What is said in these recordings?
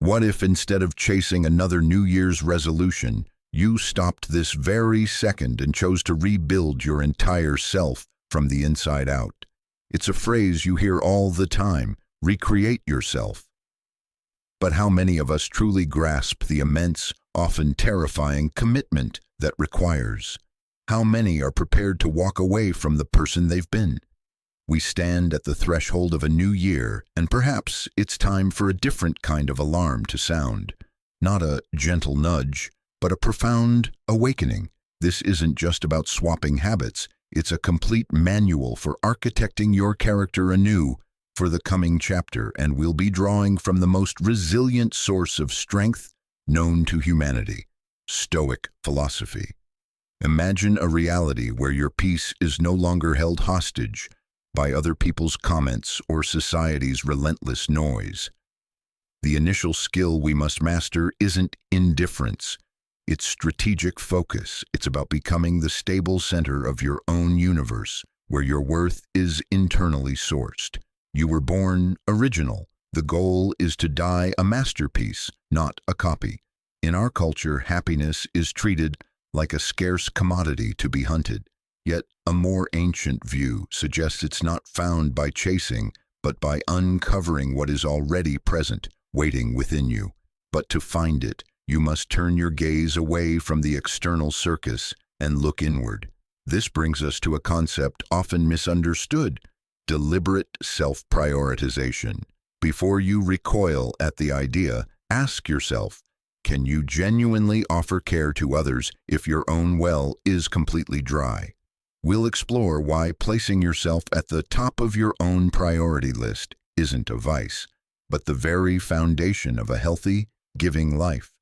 What if instead of chasing another New Year's resolution, you stopped this very second and chose to rebuild your entire self from the inside out? It's a phrase you hear all the time: recreate yourself. But how many of us truly grasp the immense, often terrifying commitment that requires? How many are prepared to walk away from the person they've been? We stand at the threshold of a new year, and perhaps it's time for a different kind of alarm to sound. Not a gentle nudge, but a profound awakening. This isn't just about swapping habits. It's a complete manual for architecting your character anew for the coming chapter, and we'll be drawing from the most resilient source of strength known to humanity: Stoic philosophy. Imagine a reality where your peace is no longer held hostage by other people's comments or society's relentless noise. The initial skill we must master isn't indifference. It's strategic focus. It's about becoming the stable center of your own universe, where your worth is internally sourced. You were born original. The goal is to die a masterpiece, not a copy. In our culture, happiness is treated like a scarce commodity to be hunted. Yet a more ancient view suggests it's not found by chasing, but by uncovering what is already present, waiting within you. But to find it, you must turn your gaze away from the external circus and look inward. This brings us to a concept often misunderstood: deliberate self-prioritization. Before you recoil at the idea, ask yourself, can you genuinely offer care to others if your own well is completely dry? We'll explore why placing yourself at the top of your own priority list isn't a vice, but the very foundation of a healthy, giving life.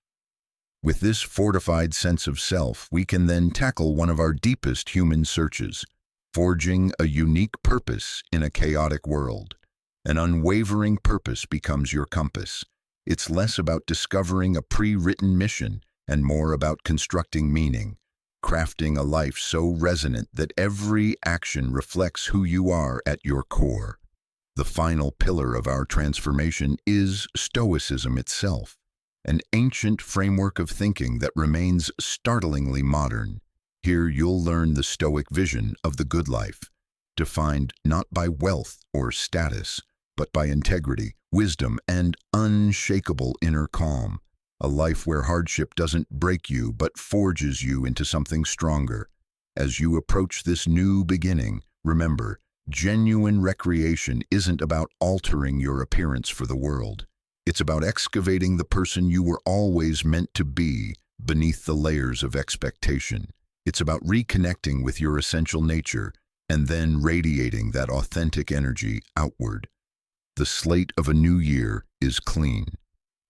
With this fortified sense of self, we can then tackle one of our deepest human searches: forging a unique purpose in a chaotic world. An unwavering purpose becomes your compass. It's less about discovering a pre-written mission and more about constructing meaning, crafting a life so resonant that every action reflects who you are at your core. The final pillar of our transformation is Stoicism itself, an ancient framework of thinking that remains startlingly modern. Here you'll learn the Stoic vision of the good life, defined not by wealth or status, but by integrity, wisdom, and unshakable inner calm. A life where hardship doesn't break you, but forges you into something stronger. As you approach this new beginning, remember, genuine recreation isn't about altering your appearance for the world. It's about excavating the person you were always meant to be beneath the layers of expectation. It's about reconnecting with your essential nature and then radiating that authentic energy outward. The slate of a new year is clean.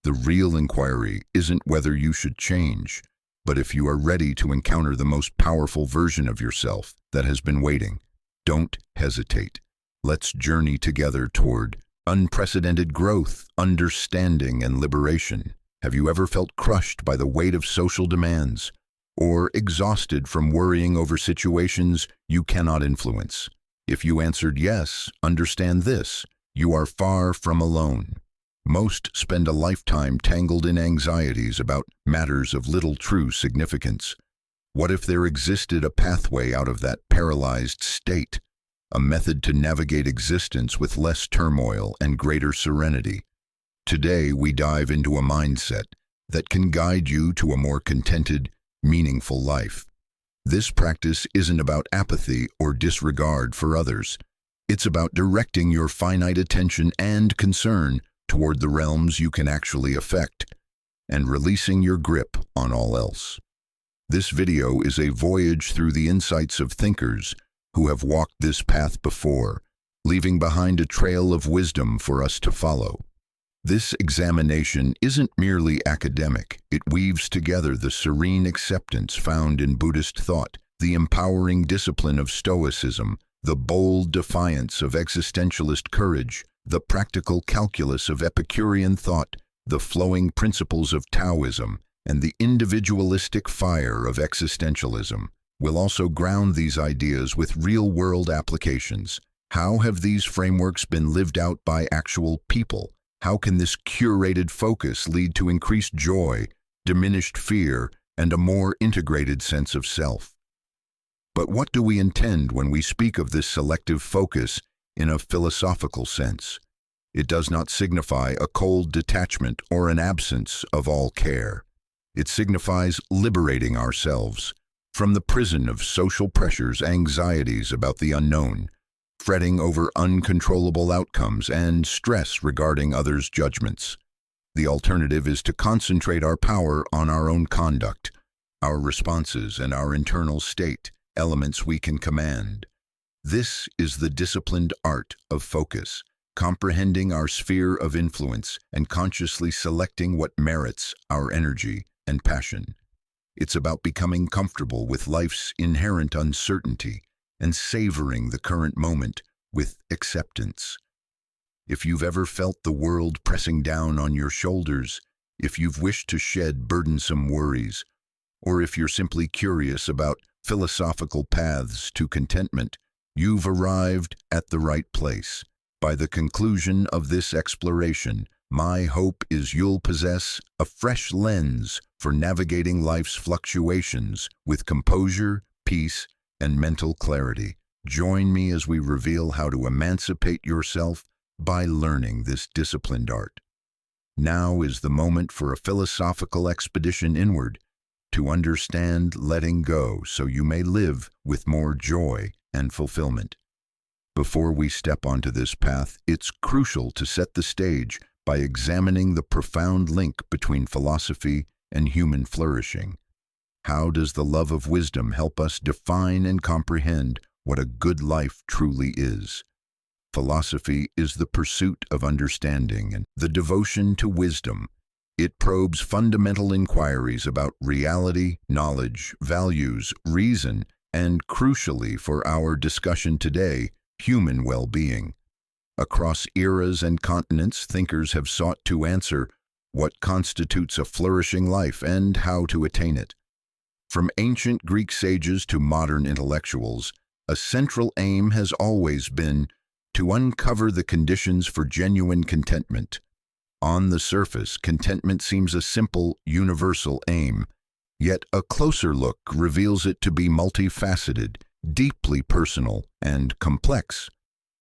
The real inquiry isn't whether you should change, but if you are ready to encounter the most powerful version of yourself that has been waiting. Don't hesitate. Let's journey together toward unprecedented growth, understanding, and liberation. Have you ever felt crushed by the weight of social demands, or exhausted from worrying over situations you cannot influence? If you answered yes, understand this: you are far from alone. Most spend a lifetime tangled in anxieties about matters of little true significance. What if there existed a pathway out of that paralyzed state, a method to navigate existence with less turmoil and greater serenity? Today, we dive into a mindset that can guide you to a more contented, meaningful life. This practice isn't about apathy or disregard for others. It's about directing your finite attention and concern toward the realms you can actually affect, and releasing your grip on all else. This video is a voyage through the insights of thinkers who have walked this path before, leaving behind a trail of wisdom for us to follow. This examination isn't merely academic. It weaves together the serene acceptance found in Buddhist thought, the empowering discipline of Stoicism, the bold defiance of existentialist courage, the practical calculus of Epicurean thought, the flowing principles of Taoism, and the individualistic fire of existentialism. We'll also ground these ideas with real-world applications. How have these frameworks been lived out by actual people? How can this curated focus lead to increased joy, diminished fear, and a more integrated sense of self? But what do we intend when we speak of this selective focus in a philosophical sense? It does not signify a cold detachment or an absence of all care. It signifies liberating ourselves from the prison of social pressures, anxieties about the unknown, fretting over uncontrollable outcomes, and stress regarding others' judgments. The alternative is to concentrate our power on our own conduct, our responses, and our internal state, elements we can command. This is the disciplined art of focus, comprehending our sphere of influence and consciously selecting what merits our energy and passion. It's about becoming comfortable with life's inherent uncertainty and savoring the current moment with acceptance. If you've ever felt the world pressing down on your shoulders, if you've wished to shed burdensome worries, or if you're simply curious about philosophical paths to contentment, you've arrived at the right place. By the conclusion of this exploration, my hope is you'll possess a fresh lens for navigating life's fluctuations with composure, peace, and mental clarity. Join me as we reveal how to emancipate yourself by learning this disciplined art. Now is the moment for a philosophical expedition inward, to understand letting go so you may live with more joy and fulfillment. Before we step onto this path, it's crucial to set the stage by examining the profound link between philosophy and human flourishing. How does the love of wisdom help us define and comprehend what a good life truly is? Philosophy is the pursuit of understanding and the devotion to wisdom. It probes fundamental inquiries about reality, knowledge, values, reason, and crucially for our discussion today, human well-being. Across eras and continents, thinkers have sought to answer what constitutes a flourishing life and how to attain it. From ancient Greek sages to modern intellectuals, a central aim has always been to uncover the conditions for genuine contentment. On the surface, contentment seems a simple, universal aim, yet a closer look reveals it to be multifaceted, deeply personal, and complex.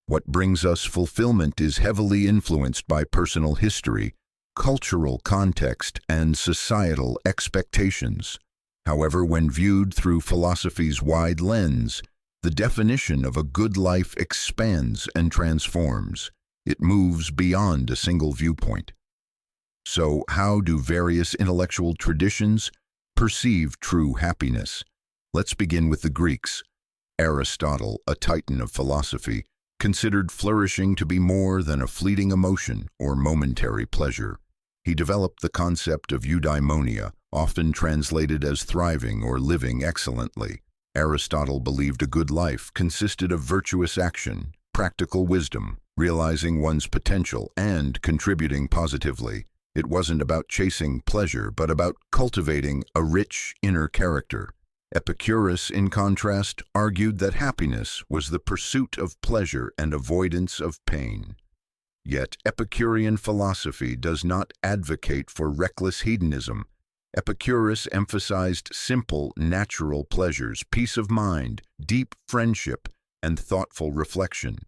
What brings us fulfillment is heavily influenced by personal history, cultural context, and societal expectations. However, when viewed through philosophy's wide lens, the definition of a good life expands and transforms. It moves beyond a single viewpoint. So, how do various intellectual traditions perceive true happiness? Let's begin with the Greeks. Aristotle, a titan of philosophy, considered flourishing to be more than a fleeting emotion or momentary pleasure. He developed the concept of eudaimonia, often translated as thriving or living excellently. Aristotle believed a good life consisted of virtuous action, practical wisdom, realizing one's potential, and contributing positively. It wasn't about chasing pleasure, but about cultivating a rich inner character. Epictetus, in contrast, argued that happiness was the pursuit of pleasure and avoidance of pain. Yet Epicurean philosophy does not advocate for reckless hedonism. Epicurus emphasized simple, natural pleasures, peace of mind, deep friendship, and thoughtful reflection.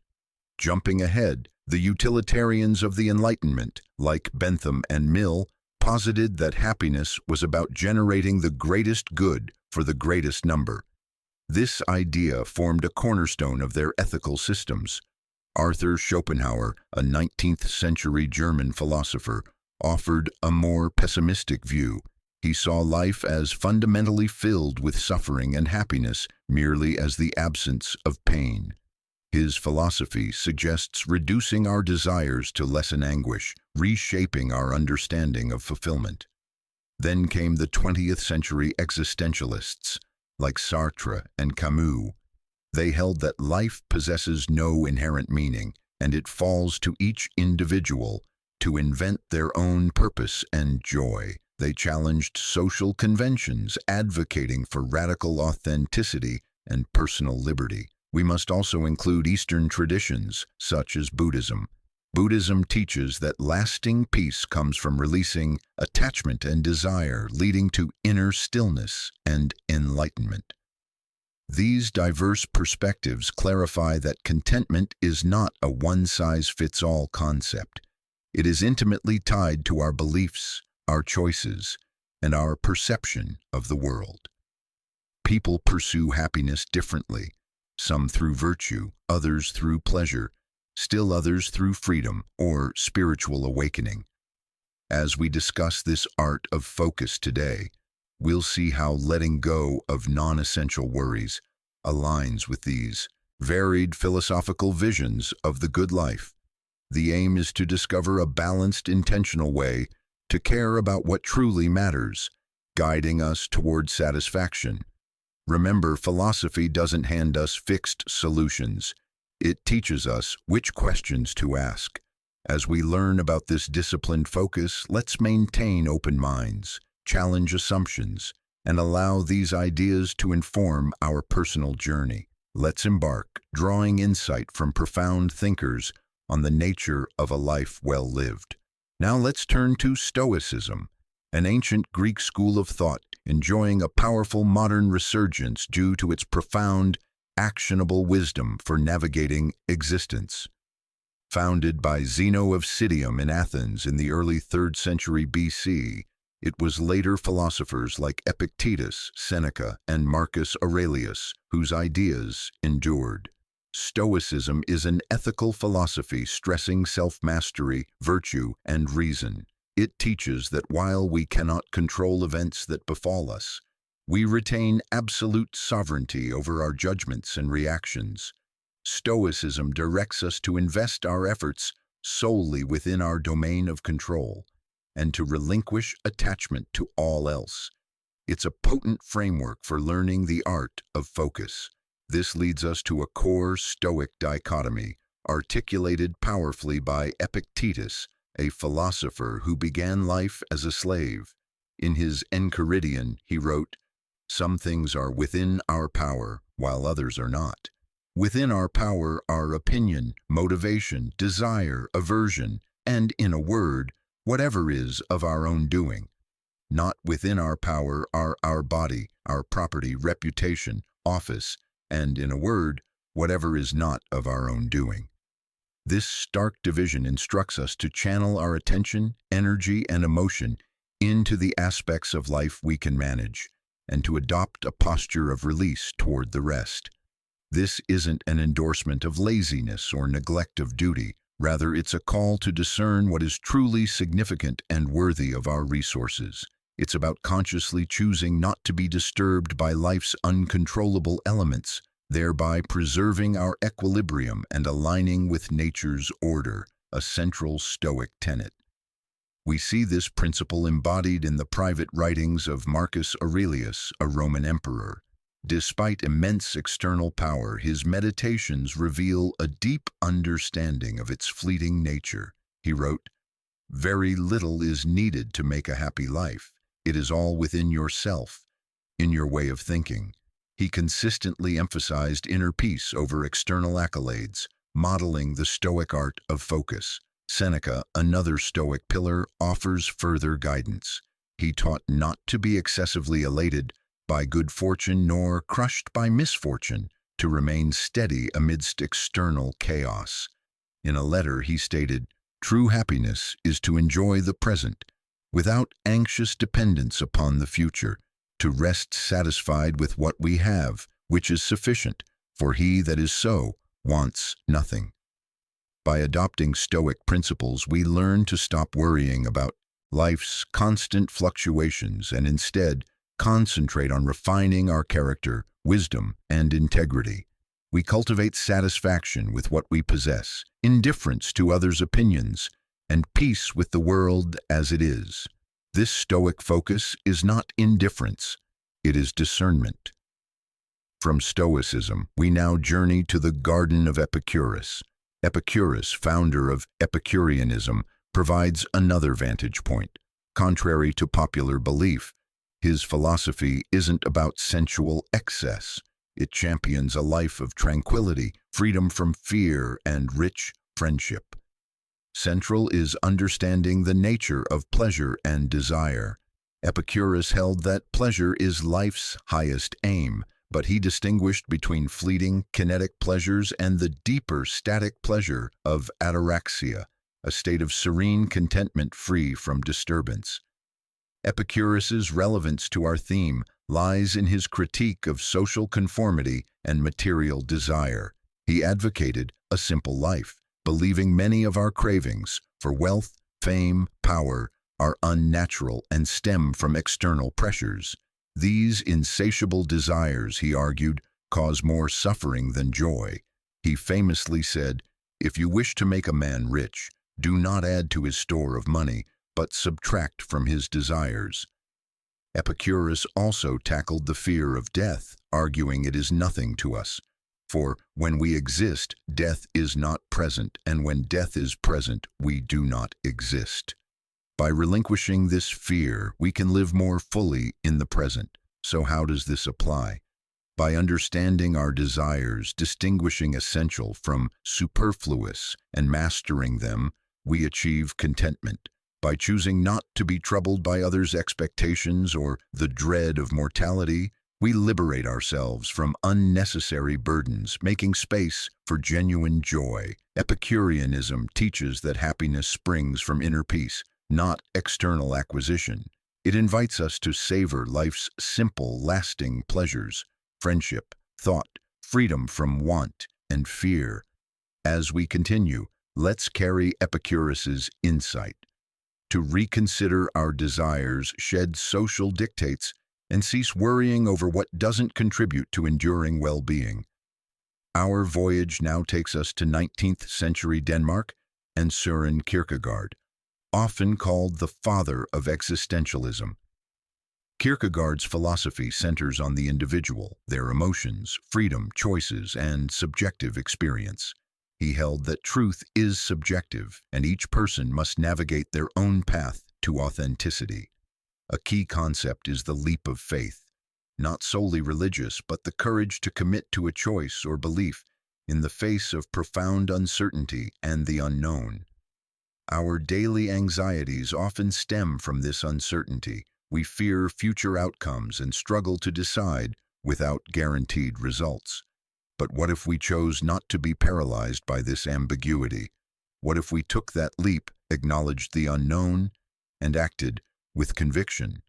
Jumping ahead, the utilitarians of the Enlightenment, like Bentham and Mill, posited that happiness was about generating the greatest good for the greatest number. This idea formed a cornerstone of their ethical systems. Arthur Schopenhauer, a 19th-century German philosopher, offered a more pessimistic view. He saw life as fundamentally filled with suffering and happiness merely as the absence of pain. His philosophy suggests reducing our desires to lessen anguish, reshaping our understanding of fulfillment. Then came the 20th century existentialists, like Sartre and Camus. They held that life possesses no inherent meaning, and it falls to each individual to invent their own purpose and joy. They challenged social conventions, advocating for radical authenticity and personal liberty. We must also include Eastern traditions, such as Buddhism. Buddhism teaches that lasting peace comes from releasing attachment and desire, leading to inner stillness and enlightenment. These diverse perspectives clarify that contentment is not a one-size-fits-all concept. It is intimately tied to our beliefs, our choices, and our perception of the world. People pursue happiness differently, some through virtue, others through pleasure, still others through freedom or spiritual awakening. As we discuss this art of focus today, we'll see how letting go of non-essential worries aligns with these varied philosophical visions of the good life. The aim is to discover a balanced, intentional way to care about what truly matters, guiding us toward satisfaction. Remember, philosophy doesn't hand us fixed solutions. It teaches us which questions to ask. As we learn about this disciplined focus, let's maintain open minds, challenge assumptions, and allow these ideas to inform our personal journey. Let's embark, drawing insight from profound thinkers on the nature of a life well lived. Now let's turn to Stoicism, an ancient Greek school of thought enjoying a powerful modern resurgence due to its profound, actionable wisdom for navigating existence. Founded by Zeno of Citium in Athens in the early 3rd century BC, it was later philosophers like Epictetus, Seneca, and Marcus Aurelius whose ideas endured. Stoicism is an ethical philosophy stressing self-mastery, virtue, and reason. It teaches that while we cannot control events that befall us, we retain absolute sovereignty over our judgments and reactions. Stoicism directs us to invest our efforts solely within our domain of control and to relinquish attachment to all else. It's a potent framework for learning the art of focus. This leads us to a core Stoic dichotomy, articulated powerfully by Epictetus, a philosopher who began life as a slave. In his Enchiridion, he wrote, "Some things are within our power, while others are not. Within our power are opinion, motivation, desire, aversion, and, in a word, whatever is of our own doing. Not within our power are our body, our property, reputation, office, and, in a word, whatever is not of our own doing." This stark division instructs us to channel our attention, energy, and emotion into the aspects of life we can manage, and to adopt a posture of release toward the rest. This isn't an endorsement of laziness or neglect of duty. Rather, it's a call to discern what is truly significant and worthy of our resources. It's about consciously choosing not to be disturbed by life's uncontrollable elements, thereby preserving our equilibrium and aligning with nature's order, a central Stoic tenet. We see this principle embodied in the private writings of Marcus Aurelius, a Roman emperor. Despite immense external power, his meditations reveal a deep understanding of its fleeting nature. He wrote, "Very little is needed to make a happy life. It is all within yourself, in your way of thinking." He consistently emphasized inner peace over external accolades, modeling the Stoic art of focus. Seneca, another Stoic pillar, offers further guidance. He taught not to be excessively elated by good fortune nor crushed by misfortune, to remain steady amidst external chaos. In a letter, he stated, "True happiness is to enjoy the present, without anxious dependence upon the future, to rest satisfied with what we have, which is sufficient, for he that is so wants nothing." By adopting Stoic principles, we learn to stop worrying about life's constant fluctuations and instead concentrate on refining our character, wisdom, and integrity. We cultivate satisfaction with what we possess, indifference to others' opinions, and peace with the world as it is. This Stoic focus is not indifference, it is discernment. From Stoicism, we now journey to the Garden of Epicurus. Epicurus, founder of Epicureanism, provides another vantage point. Contrary to popular belief, his philosophy isn't about sensual excess. It champions a life of tranquility, freedom from fear, and rich friendship. Central is understanding the nature of pleasure and desire. Epicurus held that pleasure is life's highest aim, but he distinguished between fleeting, kinetic pleasures and the deeper, static pleasure of ataraxia, a state of serene contentment free from disturbance. Epicurus's relevance to our theme lies in his critique of social conformity and material desire. He advocated a simple life, believing many of our cravings for wealth, fame, power are unnatural and stem from external pressures. These insatiable desires, he argued, cause more suffering than joy. He famously said, "If you wish to make a man rich, do not add to his store of money, but subtract from his desires." Epicurus also tackled the fear of death, arguing it is nothing to us. For when we exist, death is not present, and when death is present, we do not exist. By relinquishing this fear, we can live more fully in the present. So how does this apply? By understanding our desires, distinguishing essential from superfluous, and mastering them, we achieve contentment. By choosing not to be troubled by others' expectations or the dread of mortality, we liberate ourselves from unnecessary burdens, making space for genuine joy. Epicureanism teaches that happiness springs from inner peace, not external acquisition. It invites us to savor life's simple, lasting pleasures: friendship, thought, freedom from want and fear. As we continue, let's carry Epicurus's insight to reconsider our desires, shed social dictates, and cease worrying over what doesn't contribute to enduring well-being. Our voyage now takes us to 19th century Denmark and Søren Kierkegaard, often called the father of existentialism. Kierkegaard's philosophy centers on the individual, their emotions, freedom, choices, and subjective experience. He held that truth is subjective, and each person must navigate their own path to authenticity. A key concept is the leap of faith, not solely religious, but the courage to commit to a choice or belief in the face of profound uncertainty and the unknown. Our daily anxieties often stem from this uncertainty. We fear future outcomes and struggle to decide without guaranteed results. But what if we chose not to be paralyzed by this ambiguity? What if we took that leap, acknowledged the unknown, and acted with conviction?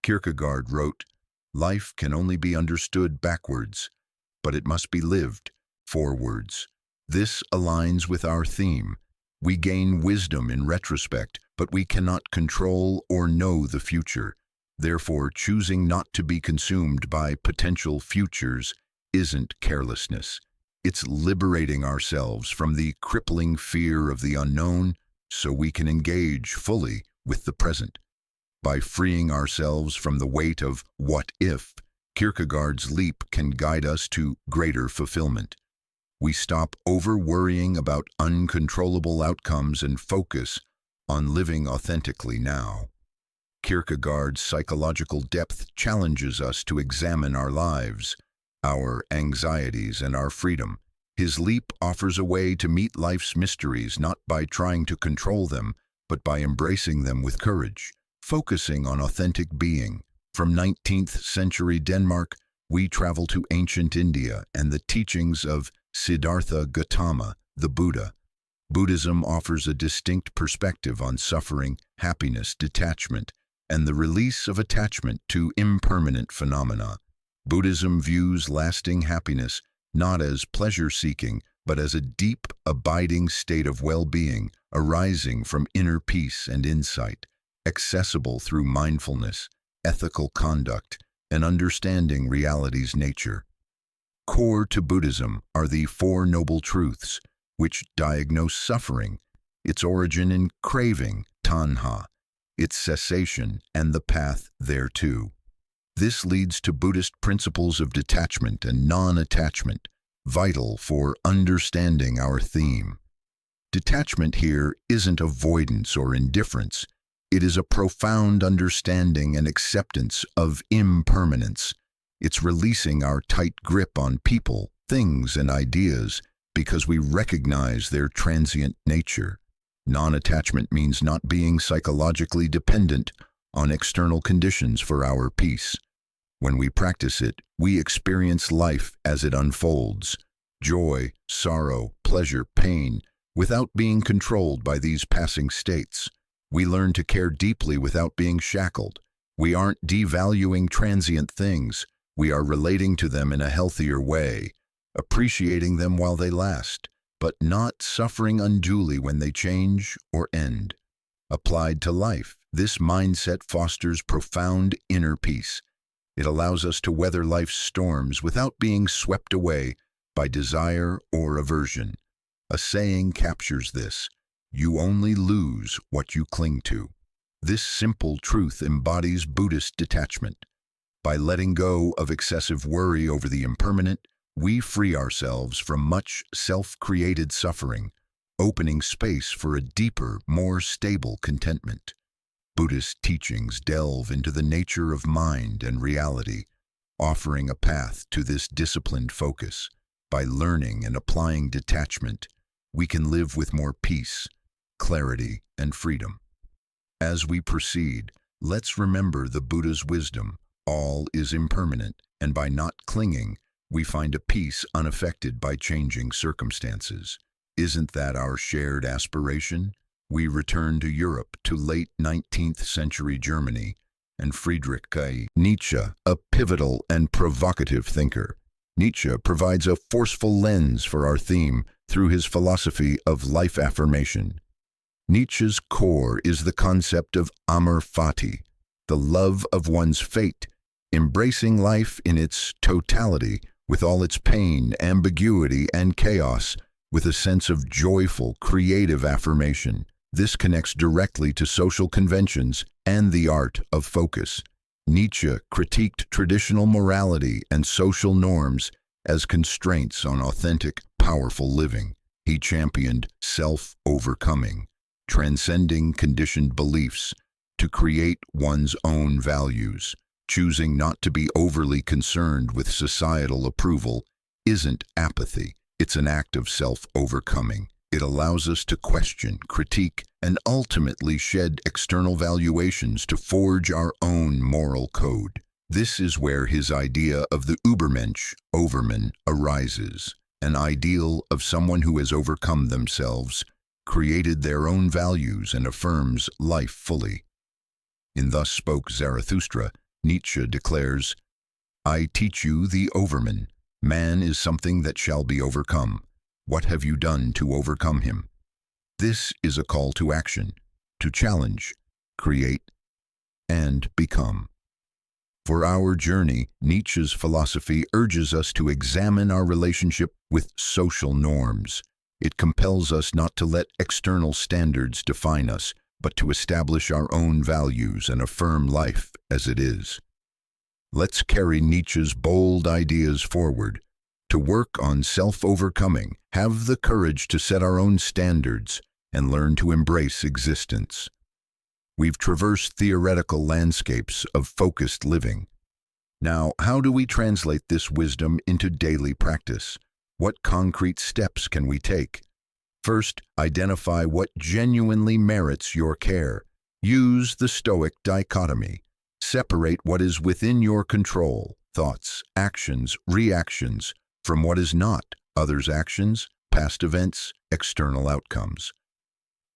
Kierkegaard wrote, "Life can only be understood backwards, but it must be lived forwards." This aligns with our theme. We gain wisdom in retrospect, but we cannot control or know the future. Therefore, choosing not to be consumed by potential futures isn't carelessness. It's liberating ourselves from the crippling fear of the unknown so we can engage fully with the present. By freeing ourselves from the weight of what if, Kierkegaard's leap can guide us to greater fulfillment. We stop over-worrying about uncontrollable outcomes and focus on living authentically now. Kierkegaard's psychological depth challenges us to examine our lives, our anxieties, and our freedom. His leap offers a way to meet life's mysteries not by trying to control them, but by embracing them with courage, focusing on authentic being. From 19th century Denmark, we travel to ancient India and the teachings of Siddhartha Gautama, the Buddha. Buddhism offers a distinct perspective on suffering, happiness, detachment, and the release of attachment to impermanent phenomena. Buddhism views lasting happiness not as pleasure-seeking, but as a deep, abiding state of well-being arising from inner peace and insight, accessible through mindfulness, ethical conduct, and understanding reality's nature. Core to Buddhism are the Four Noble Truths, which diagnose suffering, its origin in craving, tanha, its cessation, and the path thereto. This leads to Buddhist principles of detachment and non-attachment, vital for understanding our theme. Detachment here isn't avoidance or indifference. It is a profound understanding and acceptance of impermanence. It's releasing our tight grip on people, things, and ideas because we recognize their transient nature. Non-attachment means not being psychologically dependent on external conditions for our peace. When we practice it, we experience life as it unfolds, joy, sorrow, pleasure, pain, without being controlled by these passing states. We learn to care deeply without being shackled. We aren't devaluing transient things. We are relating to them in a healthier way, appreciating them while they last, but not suffering unduly when they change or end. Applied to life, this mindset fosters profound inner peace. It allows us to weather life's storms without being swept away by desire or aversion. A saying captures this: you only lose what you cling to. This simple truth embodies Buddhist detachment. By letting go of excessive worry over the impermanent, we free ourselves from much self-created suffering, opening space for a deeper, more stable contentment. Buddhist teachings delve into the nature of mind and reality, offering a path to this disciplined focus. By learning and applying detachment, we can live with more peace, clarity, and freedom. As we proceed, let's remember the Buddha's wisdom. All is impermanent, and by not clinging, we find a peace unaffected by changing circumstances. Isn't that our shared aspiration? We return to Europe, to late 19th century Germany, and Friedrich Nietzsche, a pivotal and provocative thinker. Nietzsche provides a forceful lens for our theme through his philosophy of life affirmation. Nietzsche's core is the concept of amor fati, the love of one's fate, embracing life in its totality with all its pain, ambiguity, and chaos, with a sense of joyful, creative affirmation. This connects directly to social conventions and the art of focus. Nietzsche critiqued traditional morality and social norms as constraints on authentic, powerful living. He championed self-overcoming, transcending conditioned beliefs to create one's own values. Choosing not to be overly concerned with societal approval isn't apathy. It's an act of self-overcoming. It allows us to question, critique, and ultimately shed external valuations to forge our own moral code. This is where his idea of the Übermensch, overman, arises, an ideal of someone who has overcome themselves, created their own values, and affirms life fully. In Thus Spoke Zarathustra, Nietzsche declares, "I teach you the overman. Man is something that shall be overcome. What have you done to overcome him?" This is a call to action, to challenge, create, and become. For our journey, Nietzsche's philosophy urges us to examine our relationship with social norms. It compels us not to let external standards define us, but to establish our own values and affirm life as it is. Let's carry Nietzsche's bold ideas forward. To work on self-overcoming, have the courage to set our own standards, and learn to embrace existence. We've traversed theoretical landscapes of focused living. Now, how do we translate this wisdom into daily practice? What concrete steps can we take? First, identify what genuinely merits your care. Use the Stoic dichotomy. Separate what is within your control, thoughts, actions, reactions, from what is not, others' actions, past events, external outcomes.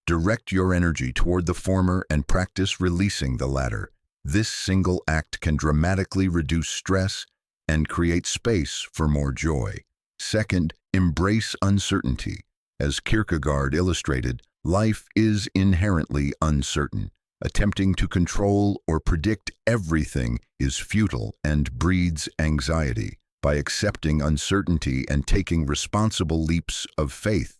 Direct your energy toward the former and practice releasing the latter. This single act can dramatically reduce stress and create space for more joy. Second, embrace uncertainty. As Kierkegaard illustrated, life is inherently uncertain. Attempting to control or predict everything is futile and breeds anxiety. By accepting uncertainty and taking responsible leaps of faith,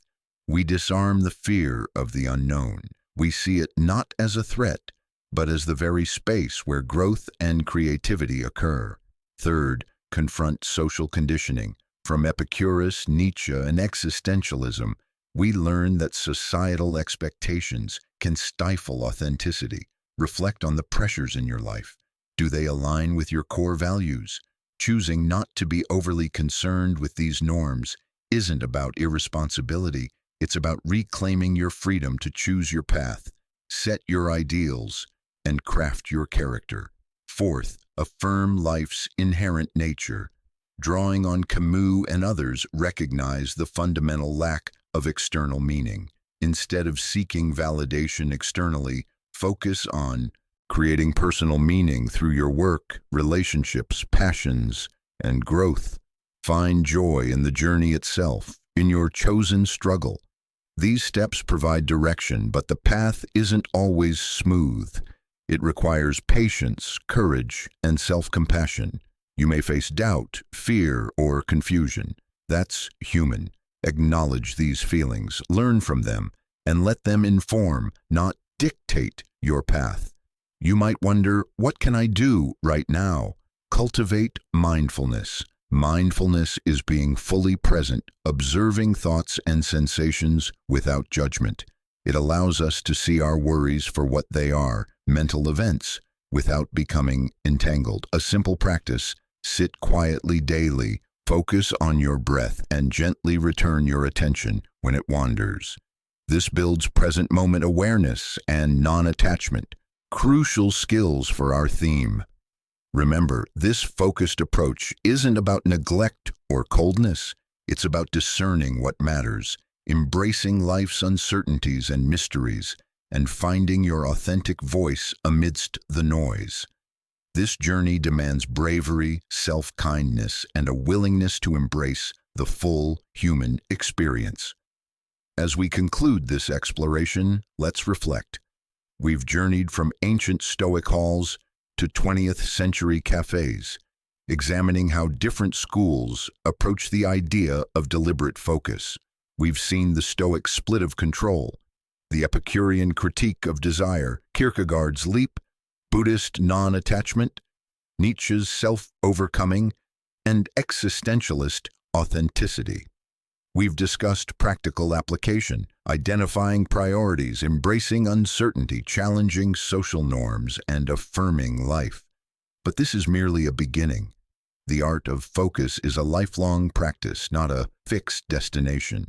we disarm the fear of the unknown. We see it not as a threat, but as the very space where growth and creativity occur. Third, confront social conditioning. From Epictetus, Nietzsche, and existentialism, we learn that societal expectations can stifle authenticity. Reflect on the pressures in your life. Do they align with your core values? Choosing not to be overly concerned with these norms isn't about irresponsibility, It's about reclaiming your freedom to choose your path, set your ideals, and craft your character. Fourth, affirm life's inherent nature. Drawing on Camus and others, recognize the fundamental lack of external meaning. Instead of seeking validation externally, focus on creating personal meaning through your work, relationships, passions, and growth. Find joy in the journey itself, in your chosen struggle. These steps provide direction, but the path isn't always smooth. It requires patience, courage, and self-compassion. You may face doubt, fear, or confusion. That's human. Acknowledge these feelings, learn from them, and let them inform, not dictate, your path. You might wonder, what can I do right now? Cultivate mindfulness. Mindfulness is being fully present, observing thoughts and sensations without judgment. It allows us to see our worries for what they are, mental events, without becoming entangled. A simple practice: sit quietly daily, focus on your breath, and gently return your attention when it wanders. This builds present moment awareness and non-attachment, crucial skills for our theme. Remember, this focused approach isn't about neglect or coldness. It's about discerning what matters, embracing life's uncertainties and mysteries, and finding your authentic voice amidst the noise. This journey demands bravery, self-kindness, and a willingness to embrace the full human experience. As we conclude this exploration, let's reflect. We've journeyed from ancient Stoic halls to 20th century cafes, examining how different schools approach the idea of deliberate focus. We've seen the Stoic split of control, the Epicurean critique of desire, Kierkegaard's leap, Buddhist non-attachment, Nietzsche's self-overcoming, and existentialist authenticity. We've discussed practical application, identifying priorities, embracing uncertainty, challenging social norms, and affirming life. But this is merely a beginning. The art of focus is a lifelong practice, not a fixed destination.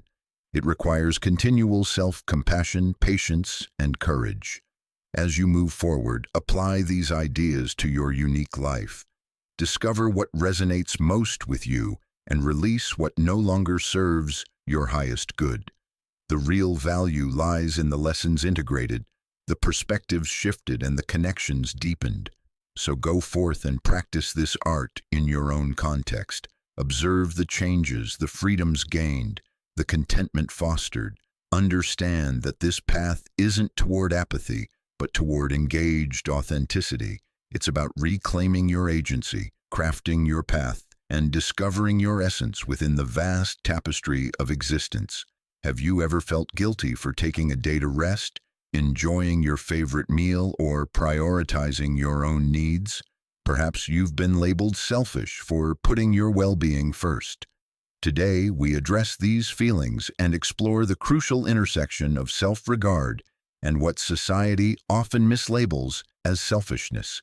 It requires continual self-compassion, patience, and courage. As you move forward, apply these ideas to your unique life. Discover what resonates most with you and release what no longer serves your highest good. The real value lies in the lessons integrated, the perspectives shifted, and the connections deepened. So go forth and practice this art in your own context. Observe the changes, the freedoms gained, the contentment fostered. Understand that this path isn't toward apathy, but toward engaged authenticity. It's about reclaiming your agency, crafting your path, and discovering your essence within the vast tapestry of existence. Have you ever felt guilty for taking a day to rest, enjoying your favorite meal, or prioritizing your own needs? Perhaps you've been labeled selfish for putting your well-being first. Today, we address these feelings and explore the crucial intersection of self-regard and what society often mislabels as selfishness.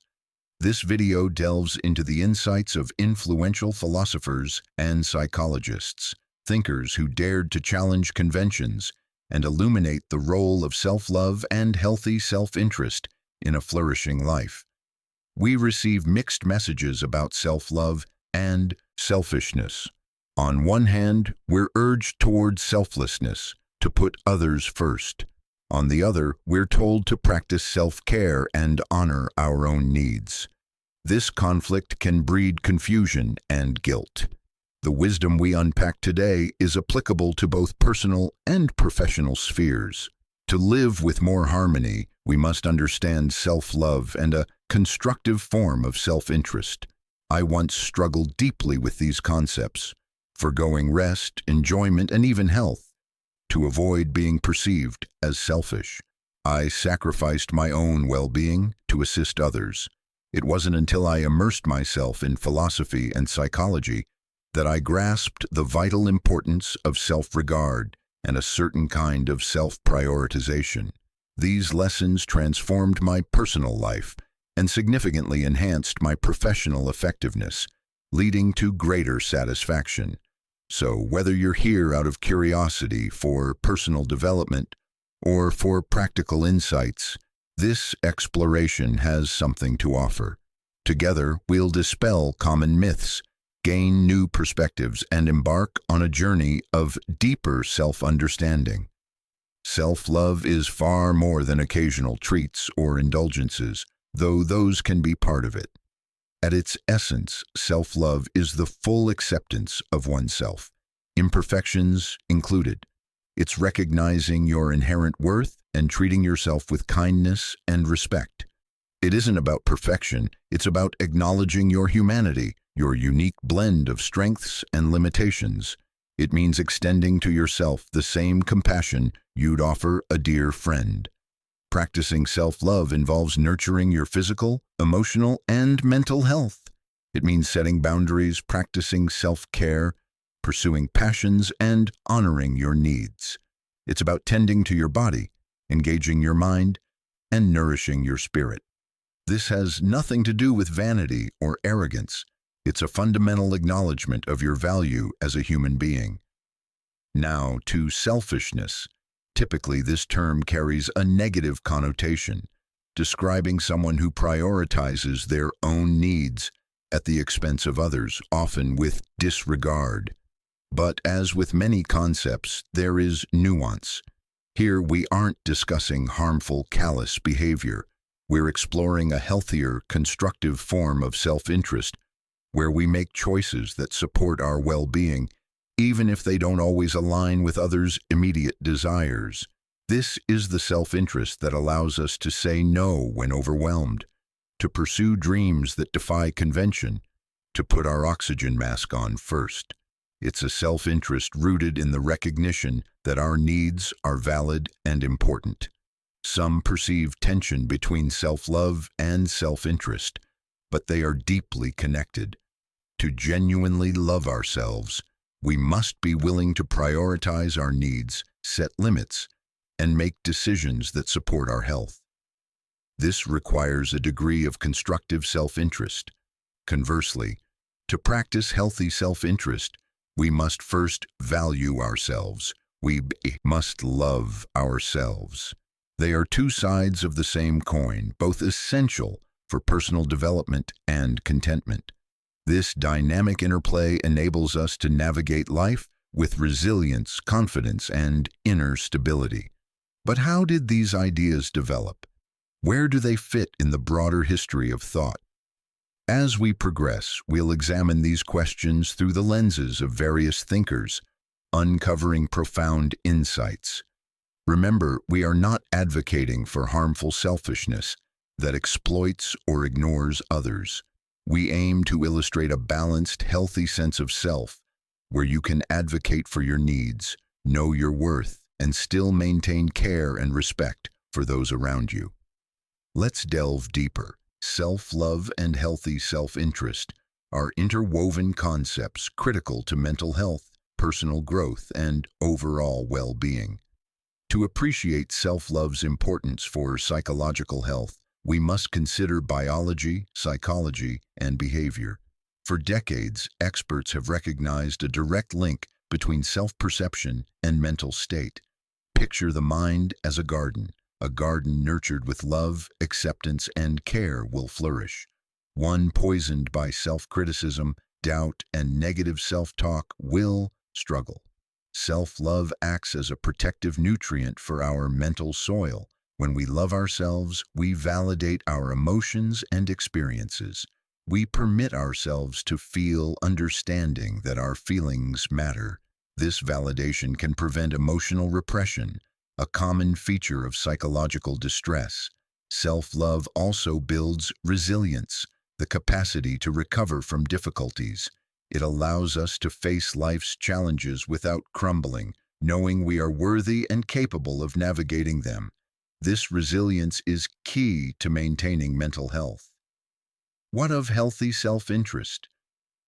This video delves into the insights of influential philosophers and psychologists, thinkers who dared to challenge conventions and illuminate the role of self-love and healthy self-interest in a flourishing life. We receive mixed messages about self-love and selfishness. On one hand, we're urged toward selflessness, to put others first. On the other, we're told to practice self-care and honor our own needs. This conflict can breed confusion and guilt. The wisdom we unpack today is applicable to both personal and professional spheres. To live with more harmony, we must understand self-love and a constructive form of self-interest. I once struggled deeply with these concepts, forgoing rest, enjoyment, and even health, to avoid being perceived as selfish. I sacrificed my own well-being to assist others. It wasn't until I immersed myself in philosophy and psychology that I grasped the vital importance of self-regard and a certain kind of self-prioritization. These lessons transformed my personal life and significantly enhanced my professional effectiveness, leading to greater satisfaction. So whether you're here out of curiosity for personal development or for practical insights, this exploration has something to offer. Together, we'll dispel common myths, gain new perspectives, and embark on a journey of deeper self-understanding. Self-love is far more than occasional treats or indulgences, though those can be part of it. At its essence, self-love is the full acceptance of oneself, imperfections included. It's recognizing your inherent worth and treating yourself with kindness and respect. It isn't about perfection, it's about acknowledging your humanity, your unique blend of strengths and limitations. It means extending to yourself the same compassion you'd offer a dear friend. Practicing self-love involves nurturing your physical, emotional, and mental health. It means setting boundaries, practicing self-care, pursuing passions, and honoring your needs. It's about tending to your body, engaging your mind, and nourishing your spirit. This has nothing to do with vanity or arrogance. It's a fundamental acknowledgement of your value as a human being. Now, to selfishness. Typically, this term carries a negative connotation, describing someone who prioritizes their own needs at the expense of others, often with disregard. But as with many concepts, there is nuance. Here, we aren't discussing harmful, callous behavior. We're exploring a healthier, constructive form of self-interest, where we make choices that support our well-being, even if they don't always align with others' immediate desires. This is the self-interest that allows us to say no when overwhelmed, to pursue dreams that defy convention, to put our oxygen mask on first. It's a self-interest rooted in the recognition that our needs are valid and important. Some perceive tension between self-love and self-interest, but they are deeply connected. To genuinely love ourselves, we must be willing to prioritize our needs, set limits, and make decisions that support our health. This requires a degree of constructive self-interest. Conversely, to practice healthy self-interest, we must first value ourselves. We must love ourselves. They are two sides of the same coin, both essential for personal development and contentment. This dynamic interplay enables us to navigate life with resilience, confidence, and inner stability. But how did these ideas develop? Where do they fit in the broader history of thought? As we progress, we'll examine these questions through the lenses of various thinkers, uncovering profound insights. Remember, we are not advocating for harmful selfishness that exploits or ignores others. We aim to illustrate a balanced, healthy sense of self, where you can advocate for your needs, know your worth, and still maintain care and respect for those around you. Let's delve deeper. Self-love and healthy self-interest are interwoven concepts critical to mental health, personal growth, and overall well-being. To appreciate self-love's importance for psychological health, we must consider biology, psychology, and behavior. For decades, experts have recognized a direct link between self-perception and mental state. Picture the mind as a garden. A garden nurtured with love, acceptance, and care will flourish. One poisoned by self-criticism, doubt, and negative self-talk will struggle. Self-love acts as a protective nutrient for our mental soil. When we love ourselves, we validate our emotions and experiences. We permit ourselves to feel, understanding that our feelings matter. This validation can prevent emotional repression, a common feature of psychological distress. Self-love also builds resilience, the capacity to recover from difficulties. It allows us to face life's challenges without crumbling, knowing we are worthy and capable of navigating them. This resilience is key to maintaining mental health. What of healthy self-interest?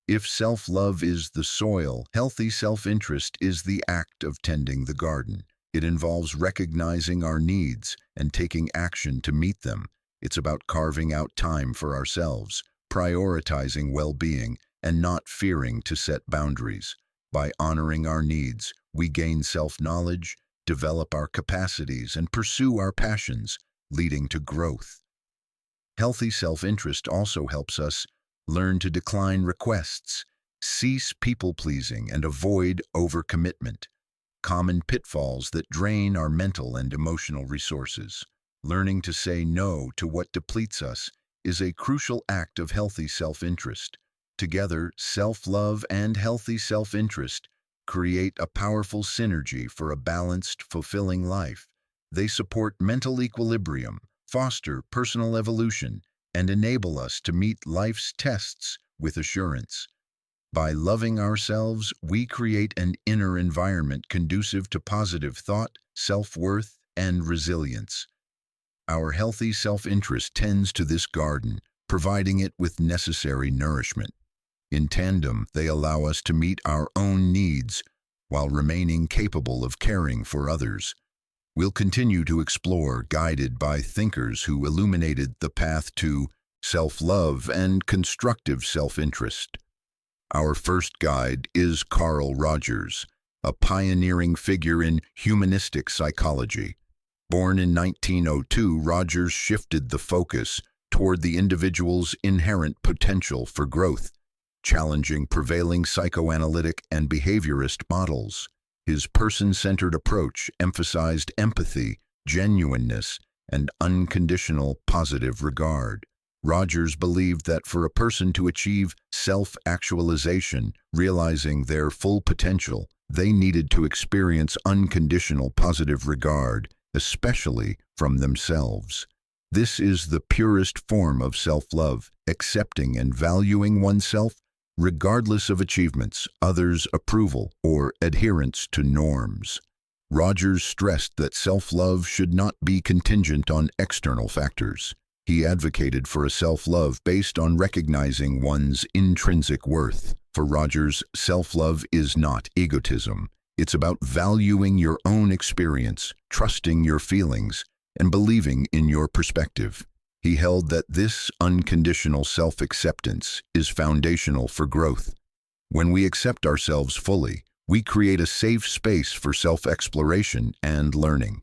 If self-love is the soil, healthy self-interest is the act of tending the garden. It involves recognizing our needs and taking action to meet them. It's about carving out time for ourselves, prioritizing well-being, and not fearing to set boundaries. By honoring our needs, we gain self-knowledge, develop our capacities, and pursue our passions, leading to growth. Healthy self-interest also helps us learn to decline requests, cease people-pleasing, and avoid overcommitment, common pitfalls that drain our mental and emotional resources. Learning to say no to what depletes us is a crucial act of healthy self-interest. Together, self-love and healthy self-interest create a powerful synergy for a balanced, fulfilling life. They support mental equilibrium, foster personal evolution, and enable us to meet life's tests with assurance. By loving ourselves, we create an inner environment conducive to positive thought, self-worth, and resilience. Our healthy self-interest tends to this garden, providing it with necessary nourishment. In tandem, they allow us to meet our own needs while remaining capable of caring for others. We'll continue to explore, guided by thinkers who illuminated the path to self-love and constructive self-interest. Our first guide is Carl Rogers, a pioneering figure in humanistic psychology. Born in 1902, Rogers shifted the focus toward the individual's inherent potential for growth, challenging prevailing psychoanalytic and behaviorist models. His person-centered approach emphasized empathy, genuineness, and unconditional positive regard. Rogers believed that for a person to achieve self-actualization, realizing their full potential, they needed to experience unconditional positive regard, especially from themselves. This is the purest form of self-love, accepting and valuing oneself regardless of achievements, others' approval, or adherence to norms. Rogers stressed that self-love should not be contingent on external factors. He advocated for a self-love based on recognizing one's intrinsic worth. For Rogers, self-love is not egotism. It's about valuing your own experience, trusting your feelings, and believing in your perspective. He held that this unconditional self-acceptance is foundational for growth. When we accept ourselves fully, we create a safe space for self-exploration and learning.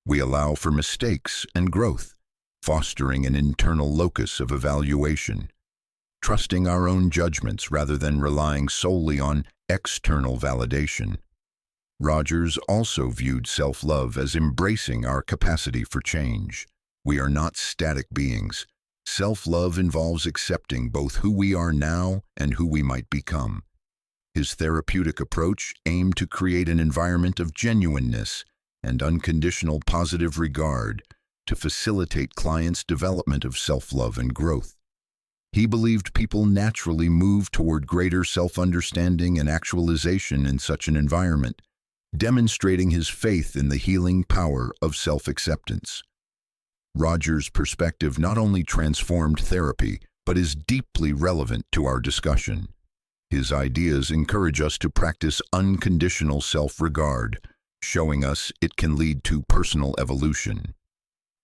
We allow for mistakes and growth, fostering an internal locus of evaluation, trusting our own judgments rather than relying solely on external validation. Rogers also viewed self-love as embracing our capacity for change. We are not static beings. Self-love involves accepting both who we are now and who we might become. His therapeutic approach aimed to create an environment of genuineness and unconditional positive regard to facilitate clients' development of self-love and growth. He believed people naturally move toward greater self-understanding and actualization in such an environment, demonstrating his faith in the healing power of self-acceptance. Rogers' perspective not only transformed therapy, but is deeply relevant to our discussion. His ideas encourage us to practice unconditional self-regard, showing us it can lead to personal evolution.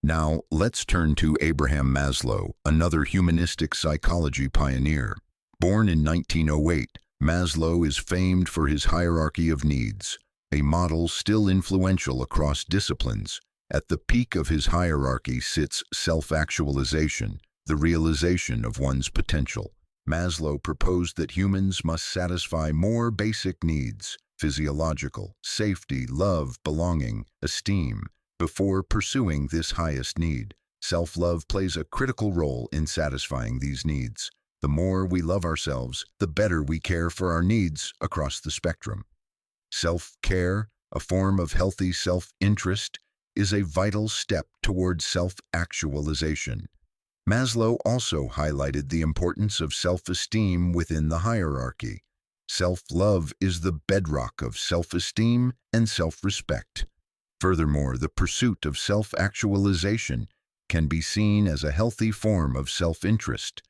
Now, let's turn to Abraham Maslow, another humanistic psychology pioneer. Born in 1908, Maslow is famed for his hierarchy of needs, a model still influential across disciplines. At the peak of his hierarchy sits self-actualization, the realization of one's potential. Maslow proposed that humans must satisfy more basic needs, physiological, safety, love, belonging, esteem, before pursuing this highest need. Self-love plays a critical role in satisfying these needs. The more we love ourselves, the better we care for our needs across the spectrum. Self-care, a form of healthy self-interest, is a vital step towards self-actualization. Maslow also highlighted the importance of self-esteem within the hierarchy. Self-love is the bedrock of self-esteem and self-respect. Furthermore, the pursuit of self-actualization can be seen as a healthy form of self-interest.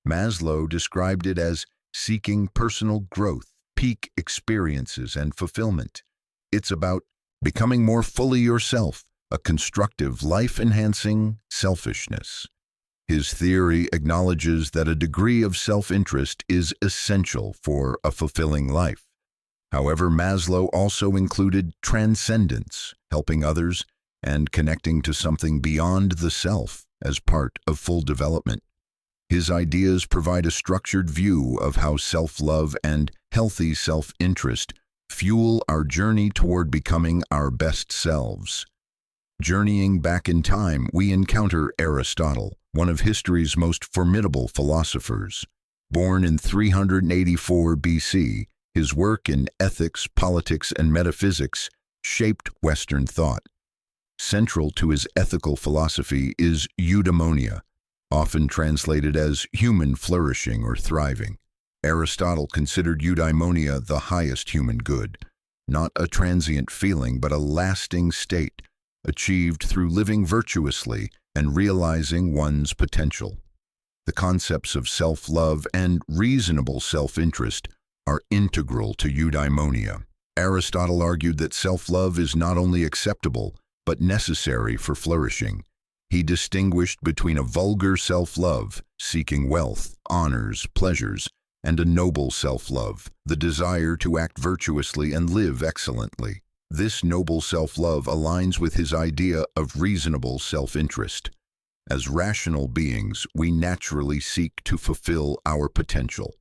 Maslow described it as seeking personal growth, peak experiences, and fulfillment. It's about becoming more fully yourself, a constructive, life-enhancing selfishness. His theory acknowledges that a degree of self-interest is essential for a fulfilling life. However, Maslow also included transcendence, helping others, and connecting to something beyond the self as part of full development. His ideas provide a structured view of how self-love and healthy self-interest fuel our journey toward becoming our best selves. Journeying back in time, we encounter Aristotle, one of history's most formidable philosophers. Born in 384 BC, his work in ethics, politics, and metaphysics shaped Western thought. Central to his ethical philosophy is eudaimonia, often translated as human flourishing or thriving. Aristotle considered eudaimonia the highest human good, not a transient feeling but a lasting state, achieved through living virtuously and realizing one's potential. The concepts of self-love and reasonable self-interest are integral to eudaimonia. Aristotle argued that self-love is not only acceptable, but necessary for flourishing. He distinguished between a vulgar self-love, seeking wealth, honors, pleasures, and a noble self-love, the desire to act virtuously and live excellently. This noble self-love aligns with his idea of reasonable self-interest. As rational beings, we naturally seek to fulfill our potential.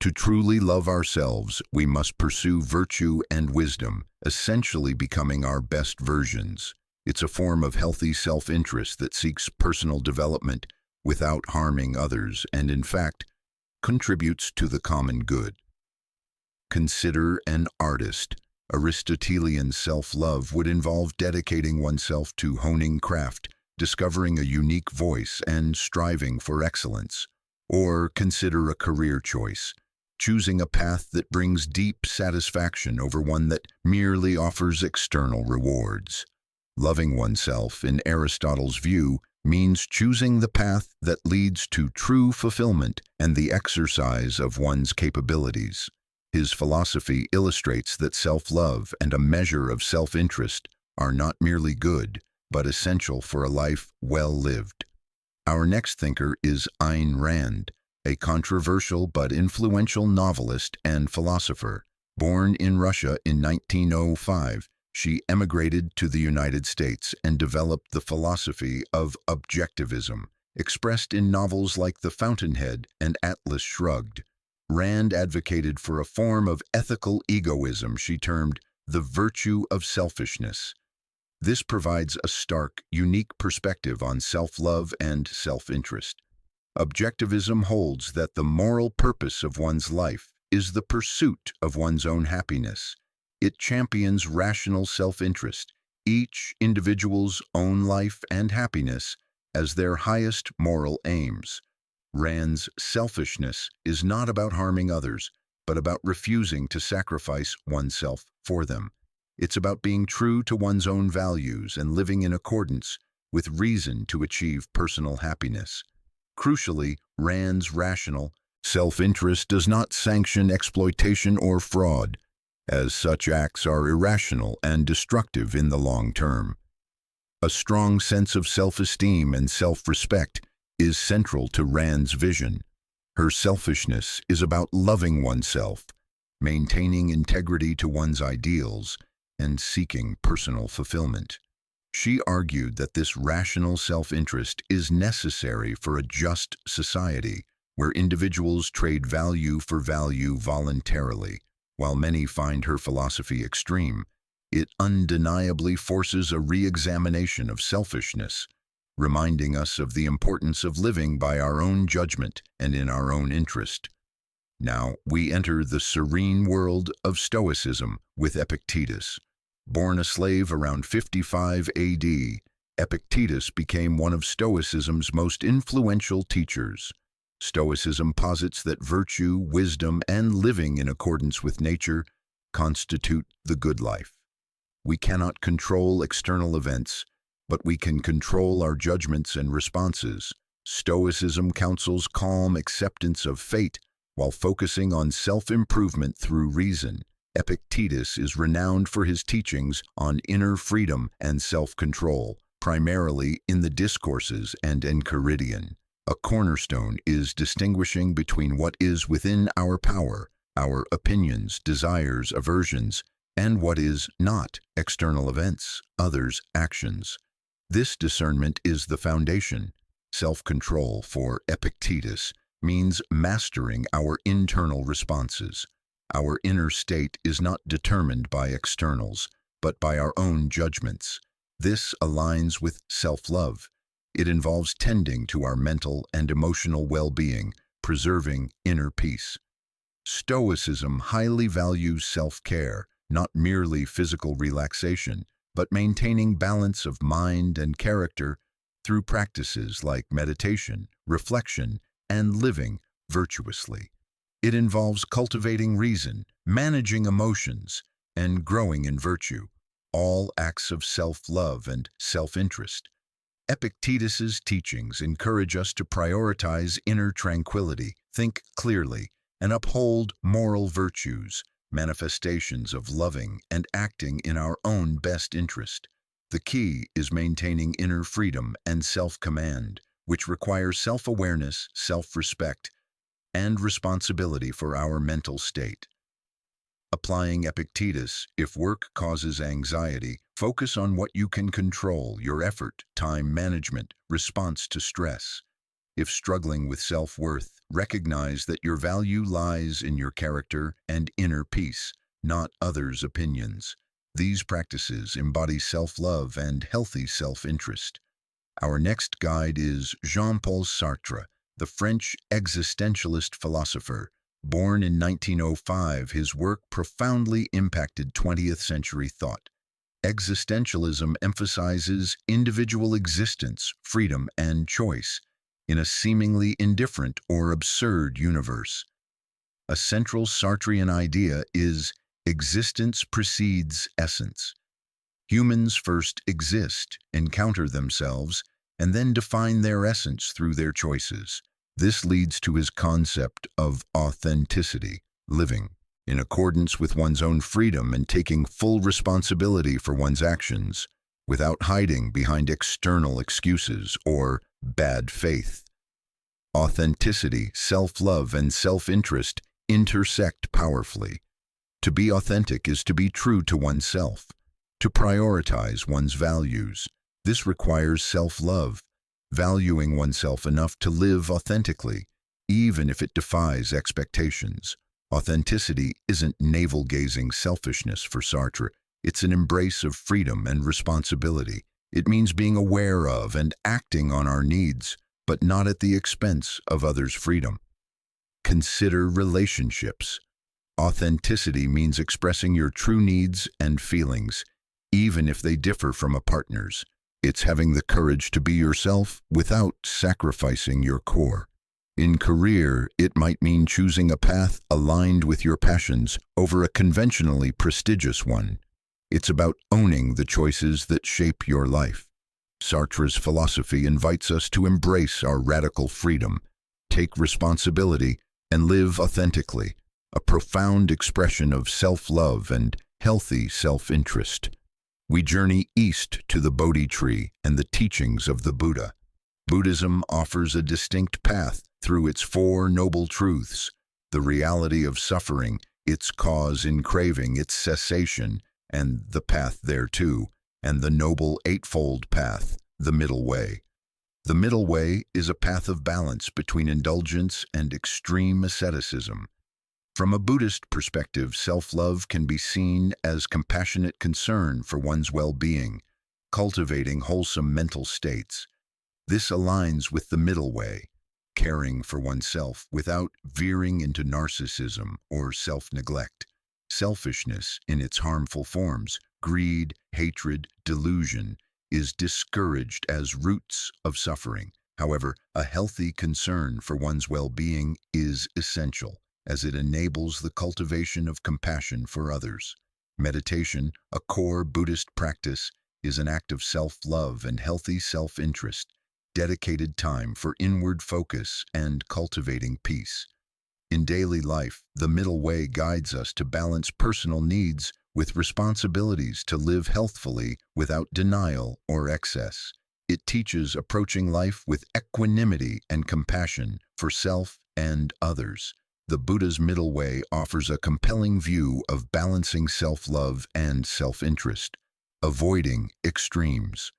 To truly love ourselves, we must pursue virtue and wisdom, essentially becoming our best versions. It's a form of healthy self-interest that seeks personal development without harming others and, in fact, contributes to the common good. Consider an artist. Aristotelian self-love would involve dedicating oneself to honing craft, discovering a unique voice, and striving for excellence. Or consider a career choice, choosing a path that brings deep satisfaction over one that merely offers external rewards. Loving oneself, in Aristotle's view, means choosing the path that leads to true fulfillment and the exercise of one's capabilities. His philosophy illustrates that self-love and a measure of self-interest are not merely good, but essential for a life well lived. Our next thinker is Ayn Rand, a controversial but influential novelist and philosopher. Born in Russia in 1905, she emigrated to the United States and developed the philosophy of objectivism, expressed in novels like The Fountainhead and Atlas Shrugged. Rand advocated for a form of ethical egoism she termed the virtue of selfishness. This provides a stark, unique perspective on self-love and self-interest. Objectivism holds that the moral purpose of one's life is the pursuit of one's own happiness. It champions rational self-interest, each individual's own life and happiness, as their highest moral aims. Rand's selfishness is not about harming others, but about refusing to sacrifice oneself for them. It's about being true to one's own values and living in accordance with reason to achieve personal happiness. Crucially, Rand's rational self-interest does not sanction exploitation or fraud, as such acts are irrational and destructive in the long term. A strong sense of self-esteem and self-respect is central to Rand's vision. Her selfishness is about loving oneself, maintaining integrity to one's ideals, and seeking personal fulfillment. She argued that this rational self-interest is necessary for a just society, where individuals trade value for value voluntarily. While many find her philosophy extreme, it undeniably forces a re-examination of selfishness, reminding us of the importance of living by our own judgment and in our own interest. Now we enter the serene world of Stoicism with Epictetus. Born a slave around 55 AD, Epictetus became one of Stoicism's most influential teachers. Stoicism posits that virtue, wisdom, and living in accordance with nature constitute the good life. We cannot control external events, but we can control our judgments and responses. Stoicism counsels calm acceptance of fate while focusing on self-improvement through reason. Epictetus is renowned for his teachings on inner freedom and self-control, primarily in the Discourses and Enchiridion. A cornerstone is distinguishing between what is within our power, our opinions, desires, aversions, and what is not, external events, others' actions. This discernment is the foundation. Self-control, for Epictetus, means mastering our internal responses. Our inner state is not determined by externals, but by our own judgments. This aligns with self-love. It involves tending to our mental and emotional well-being, preserving inner peace. Stoicism highly values self-care, not merely physical relaxation, but maintaining balance of mind and character through practices like meditation, reflection, and living virtuously. It involves cultivating reason, managing emotions, and growing in virtue, all acts of self-love and self-interest. Epictetus's teachings encourage us to prioritize inner tranquility, think clearly, and uphold moral virtues, manifestations of loving and acting in our own best interest. The key is maintaining inner freedom and self-command, which requires self-awareness, self-respect, and responsibility for our mental state. Applying Epictetus, if work causes anxiety, focus on what you can control, your effort, time management, response to stress. If struggling with self-worth, recognize that your value lies in your character and inner peace, not others' opinions. These practices embody self-love and healthy self-interest. Our next guide is Jean-Paul Sartre, the French existentialist philosopher. Born in 1905, his work profoundly impacted 20th century thought. Existentialism emphasizes individual existence, freedom, and choice in a seemingly indifferent or absurd universe. A central Sartrean idea is existence precedes essence. Humans first exist, encounter themselves, and then define their essence through their choices. This leads to his concept of authenticity, living in accordance with one's own freedom and taking full responsibility for one's actions, without hiding behind external excuses or bad faith. Authenticity, self-love, and self-interest intersect powerfully. To be authentic is to be true to oneself, to prioritize one's values. This requires self-love, valuing oneself enough to live authentically, even if it defies expectations. Authenticity isn't navel-gazing selfishness for Sartre. It's an embrace of freedom and responsibility. It means being aware of and acting on our needs, but not at the expense of others' freedom. Consider relationships. Authenticity means expressing your true needs and feelings, even if they differ from a partner's. It's having the courage to be yourself without sacrificing your core. In career, it might mean choosing a path aligned with your passions over a conventionally prestigious one. It's about owning the choices that shape your life. Sartre's philosophy invites us to embrace our radical freedom, take responsibility, and live authentically, a profound expression of self-love and healthy self-interest. We journey east to the Bodhi tree and the teachings of the Buddha. Buddhism offers a distinct path through its four noble truths: the reality of suffering, its cause in craving, its cessation, and the path thereto, and the noble eightfold path, the middle way. The middle way is a path of balance between indulgence and extreme asceticism. From a Buddhist perspective, self-love can be seen as compassionate concern for one's well-being, cultivating wholesome mental states. This aligns with the middle way, caring for oneself without veering into narcissism or self-neglect. Selfishness, in its harmful forms, greed, hatred, delusion, is discouraged as roots of suffering. However, a healthy concern for one's well-being is essential, as it enables the cultivation of compassion for others. Meditation, a core Buddhist practice, is an act of self-love and healthy self-interest, dedicated time for inward focus and cultivating peace. In daily life, the middle way guides us to balance personal needs with responsibilities to live healthfully without denial or excess. It teaches approaching life with equanimity and compassion for self and others. The Buddha's middle way offers a compelling view of balancing self-love and self-interest, avoiding extremes.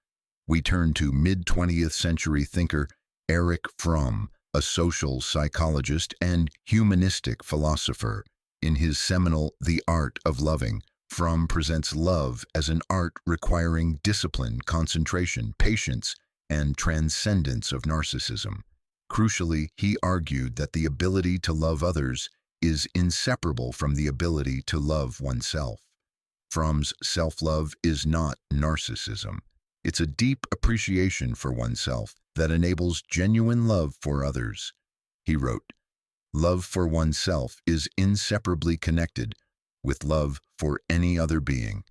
We turn to mid-20th century thinker Erich Fromm, a social psychologist and humanistic philosopher. In his seminal The Art of Loving, Fromm presents love as an art requiring discipline, concentration, patience, and transcendence of narcissism. Crucially, he argued that the ability to love others is inseparable from the ability to love oneself. Fromm's self-love is not narcissism. It's a deep appreciation for oneself that enables genuine love for others. He wrote, "Love for oneself is inseparably connected with love for any other being."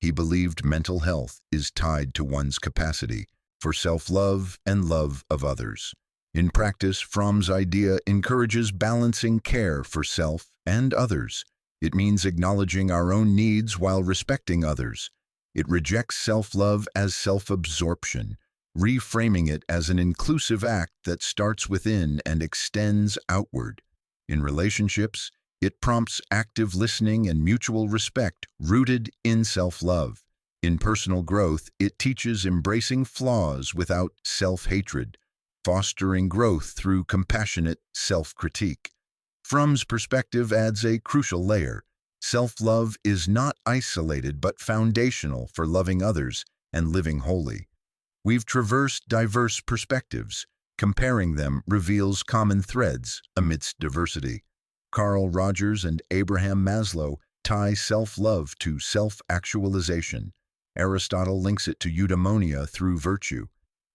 He believed mental health is tied to one's capacity for self-love and love of others. In practice, Fromm's idea encourages balancing care for self and others. It means acknowledging our own needs while respecting others. It rejects self-love as self-absorption, reframing it as an inclusive act that starts within and extends outward. In relationships, it prompts active listening and mutual respect rooted in self-love. In personal growth, it teaches embracing flaws without self-hatred, fostering growth through compassionate self-critique. Fromm's perspective adds a crucial layer. Self-love is not isolated but foundational for loving others and living wholly. We've traversed diverse perspectives. Comparing them reveals common threads amidst diversity. Carl Rogers and Abraham Maslow tie self-love to self-actualization. Aristotle links it to eudaimonia through virtue.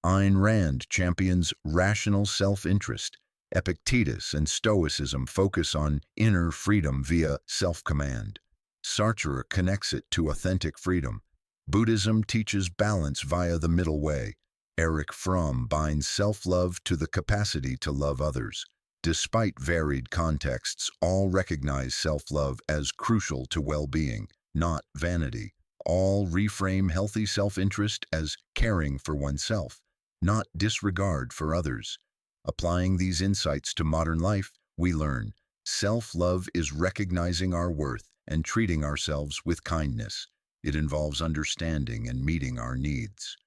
Ayn Rand champions rational self-interest. Epictetus and Stoicism focus on inner freedom via self-command. Sartre connects it to authentic freedom. Buddhism teaches balance via the middle way. Erich Fromm binds self-love to the capacity to love others. Despite varied contexts, all recognize self-love as crucial to well-being, not vanity. All reframe healthy self-interest as caring for oneself, not disregard for others. Applying these insights to modern life, we learn self-love is recognizing our worth and treating ourselves with kindness. It involves understanding and meeting our needs.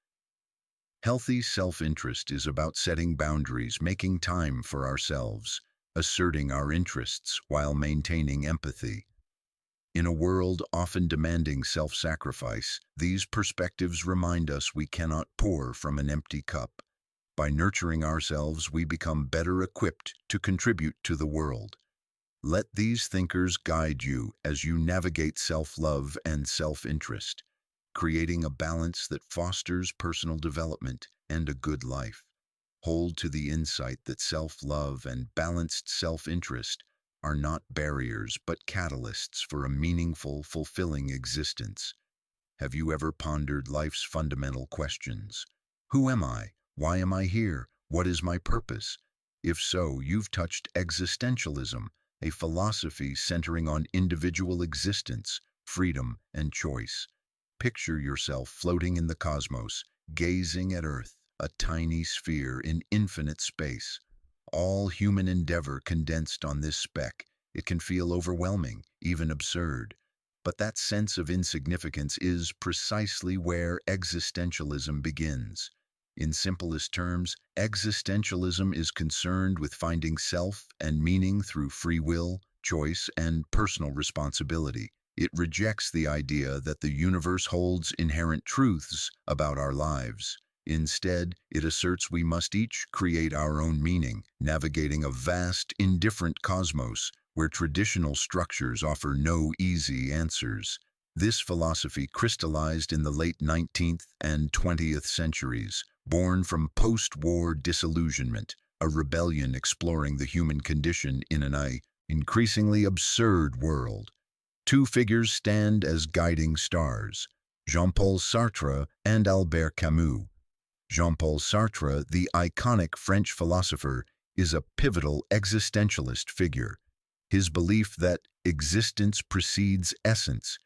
Healthy self-interest is about setting boundaries, making time for ourselves, asserting our interests while maintaining empathy. In a world often demanding self-sacrifice, these perspectives remind us we cannot pour from an empty cup. By nurturing ourselves, we become better equipped to contribute to the world. Let these thinkers guide you as you navigate self-love and self-interest, creating a balance that fosters personal development and a good life. Hold to the insight that self-love and balanced self-interest are not barriers but catalysts for a meaningful, fulfilling existence. Have you ever pondered life's fundamental questions? Who am I? Why am I here? What is my purpose? If so, you've touched existentialism, a philosophy centering on individual existence, freedom, and choice. Picture yourself floating in the cosmos, gazing at Earth, a tiny sphere in infinite space. All human endeavor condensed on this speck. It can feel overwhelming, even absurd. But that sense of insignificance is precisely where existentialism begins. In simplest terms, existentialism is concerned with finding self and meaning through free will, choice, and personal responsibility. It rejects the idea that the universe holds inherent truths about our lives. Instead, it asserts we must each create our own meaning, navigating a vast, indifferent cosmos where traditional structures offer no easy answers. This philosophy crystallized in the late 19th and 20th centuries, born from post-war disillusionment, a rebellion exploring the human condition in an increasingly absurd world. Two figures stand as guiding stars, Jean-Paul Sartre and Albert Camus. Jean-Paul Sartre, the iconic French philosopher, is a pivotal existentialist figure. His belief that existence precedes essence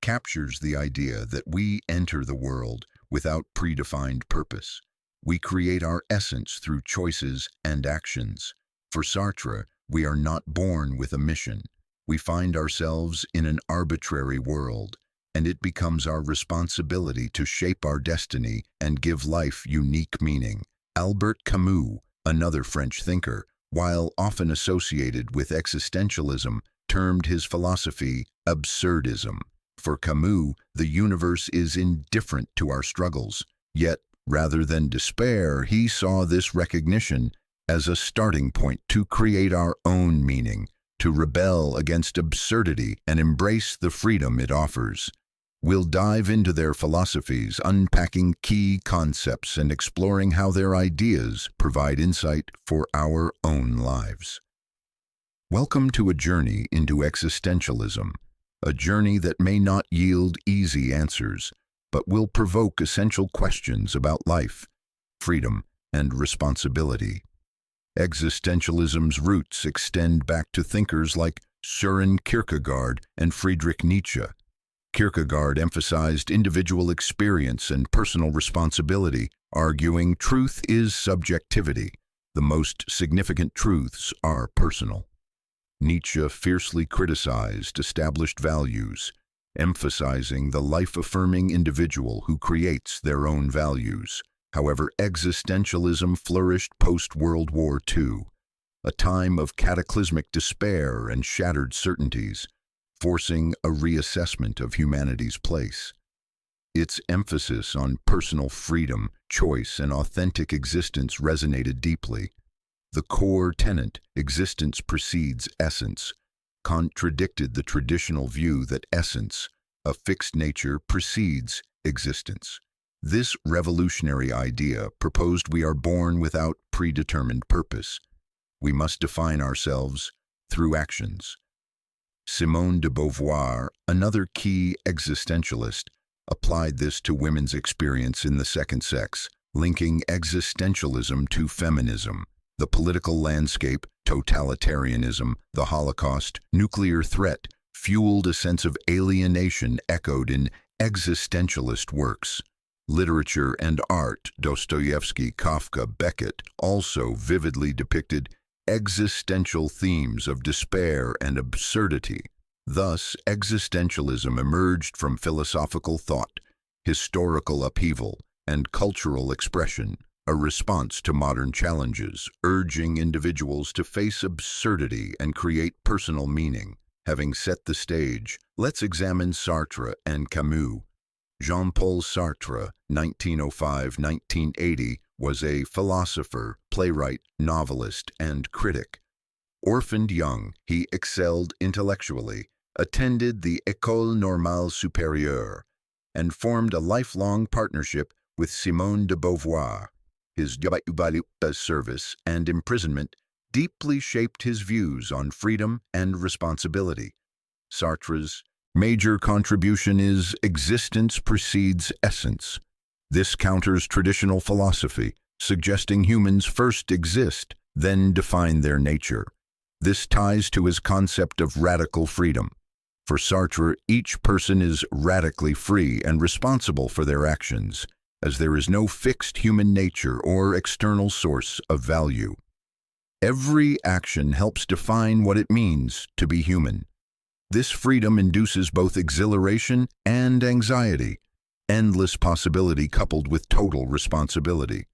captures the idea that we enter the world without predefined purpose. We create our essence through choices and actions. For Sartre, We are not born with a mission. We find ourselves in an arbitrary world, and it becomes our responsibility to shape our destiny and give life unique meaning. Albert Camus, another French thinker, while often associated with existentialism, termed his philosophy absurdism. For Camus, the universe is indifferent to our struggles. Yet, rather than despair, he saw this recognition as a starting point to create our own meaning, to rebel against absurdity and embrace the freedom it offers. We'll dive into their philosophies, unpacking key concepts and exploring how their ideas provide insight for our own lives. Welcome to a journey into existentialism, a journey that may not yield easy answers, but will provoke essential questions about life, freedom, and responsibility. Existentialism's roots extend back to thinkers like Søren Kierkegaard and Friedrich Nietzsche. Kierkegaard emphasized individual experience and personal responsibility, arguing truth is subjectivity. The most significant truths are personal. Nietzsche fiercely criticized established values, emphasizing the life-affirming individual who creates their own values. However, existentialism flourished post-World War II, a time of cataclysmic despair and shattered certainties, forcing a reassessment of humanity's place. Its emphasis on personal freedom, choice, and authentic existence resonated deeply. The core tenet, existence precedes essence, contradicted the traditional view that essence, a fixed nature, precedes existence. This revolutionary idea proposed we are born without predetermined purpose. We must define ourselves through actions. Simone de Beauvoir, another key existentialist, applied this to women's experience in the second sex, linking existentialism to feminism. The political landscape, totalitarianism, the Holocaust, nuclear threat, fueled a sense of alienation echoed in existentialist works. Literature and art, Dostoevsky, Kafka, Beckett, also vividly depicted existential themes of despair and absurdity. Thus, existentialism emerged from philosophical thought, historical upheaval, and cultural expression, a response to modern challenges, urging individuals to face absurdity and create personal meaning. Having set the stage, let's examine Sartre and Camus. Jean-Paul Sartre, 1905-1980, was a philosopher, playwright, novelist, and critic. Orphaned young, he excelled intellectually, attended the École Normale Supérieure, and formed a lifelong partnership with Simone de Beauvoir. His service and imprisonment deeply shaped his views on freedom and responsibility. Sartre's major contribution is existence precedes essence. This counters traditional philosophy, suggesting humans first exist, then define their nature. This ties to his concept of radical freedom. For Sartre, each person is radically free and responsible for their actions, as there is no fixed human nature or external source of value. Every action helps define what it means to be human. This freedom induces both exhilaration and anxiety, endless possibility coupled with total responsibility.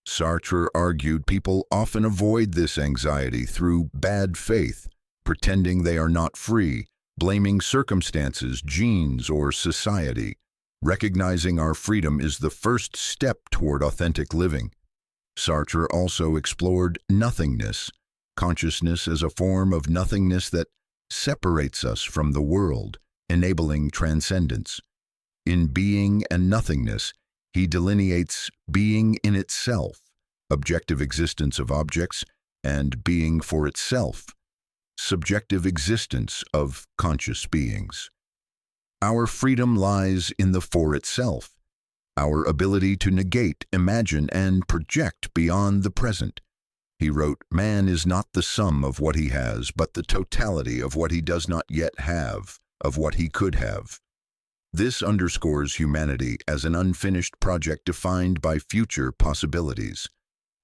Sartre argued people often avoid this anxiety through bad faith, pretending they are not free, blaming circumstances, genes, or society. Recognizing our freedom is the first step toward authentic living. Sartre also explored nothingness, consciousness as a form of nothingness that separates us from the world, enabling transcendence. In Being and Nothingness, he delineates being in itself, objective existence of objects, and being for itself, subjective existence of conscious beings. Our freedom lies in the for itself, our ability to negate, imagine, and project beyond the present. He wrote, "Man is not the sum of what he has, but the totality of what he does not yet have, of what he could have." This underscores humanity as an unfinished project defined by future possibilities.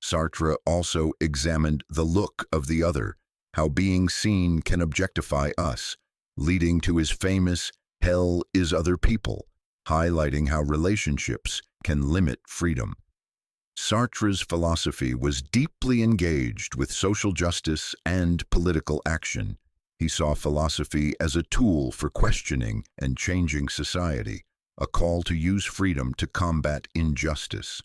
Sartre also examined the look of the other, how being seen can objectify us, leading to his famous "Hell is Other People," highlighting how relationships can limit freedom. Sartre's philosophy was deeply engaged with social justice and political action. He saw philosophy as a tool for questioning and changing society, a call to use freedom to combat injustice.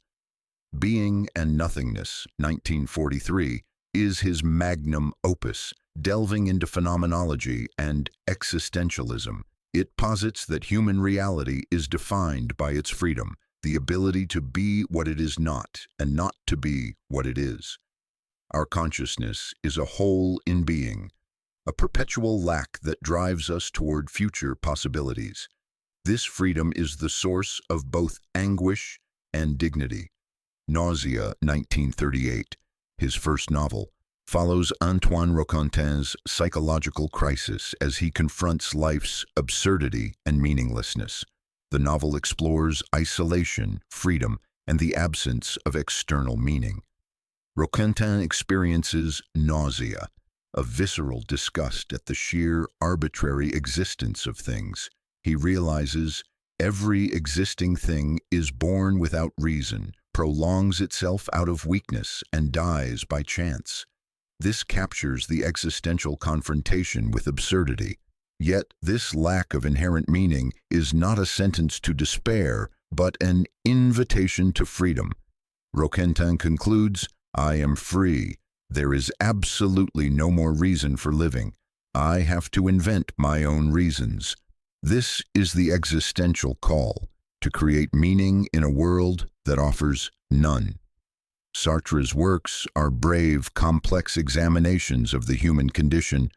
Being and Nothingness, 1943, is his magnum opus, delving into phenomenology and existentialism. It posits that human reality is defined by its freedom, the ability to be what it is not, and not to be what it is. Our consciousness is a whole in being, a perpetual lack that drives us toward future possibilities. This freedom is the source of both anguish and dignity. Nausea, 1938, his first novel, follows Antoine Roquentin's psychological crisis as he confronts life's absurdity and meaninglessness. The novel explores isolation, freedom, and the absence of external meaning. Roquentin experiences nausea, a visceral disgust at the sheer arbitrary existence of things. He realizes every existing thing is born without reason, prolongs itself out of weakness, and dies by chance. This captures the existential confrontation with absurdity. Yet this lack of inherent meaning is not a sentence to despair, but an invitation to freedom. Roquentin concludes, "I am free. There is absolutely no more reason for living. I have to invent my own reasons." This is the existential call, to create meaning in a world that offers none. Sartre's works are brave, complex examinations of the human condition,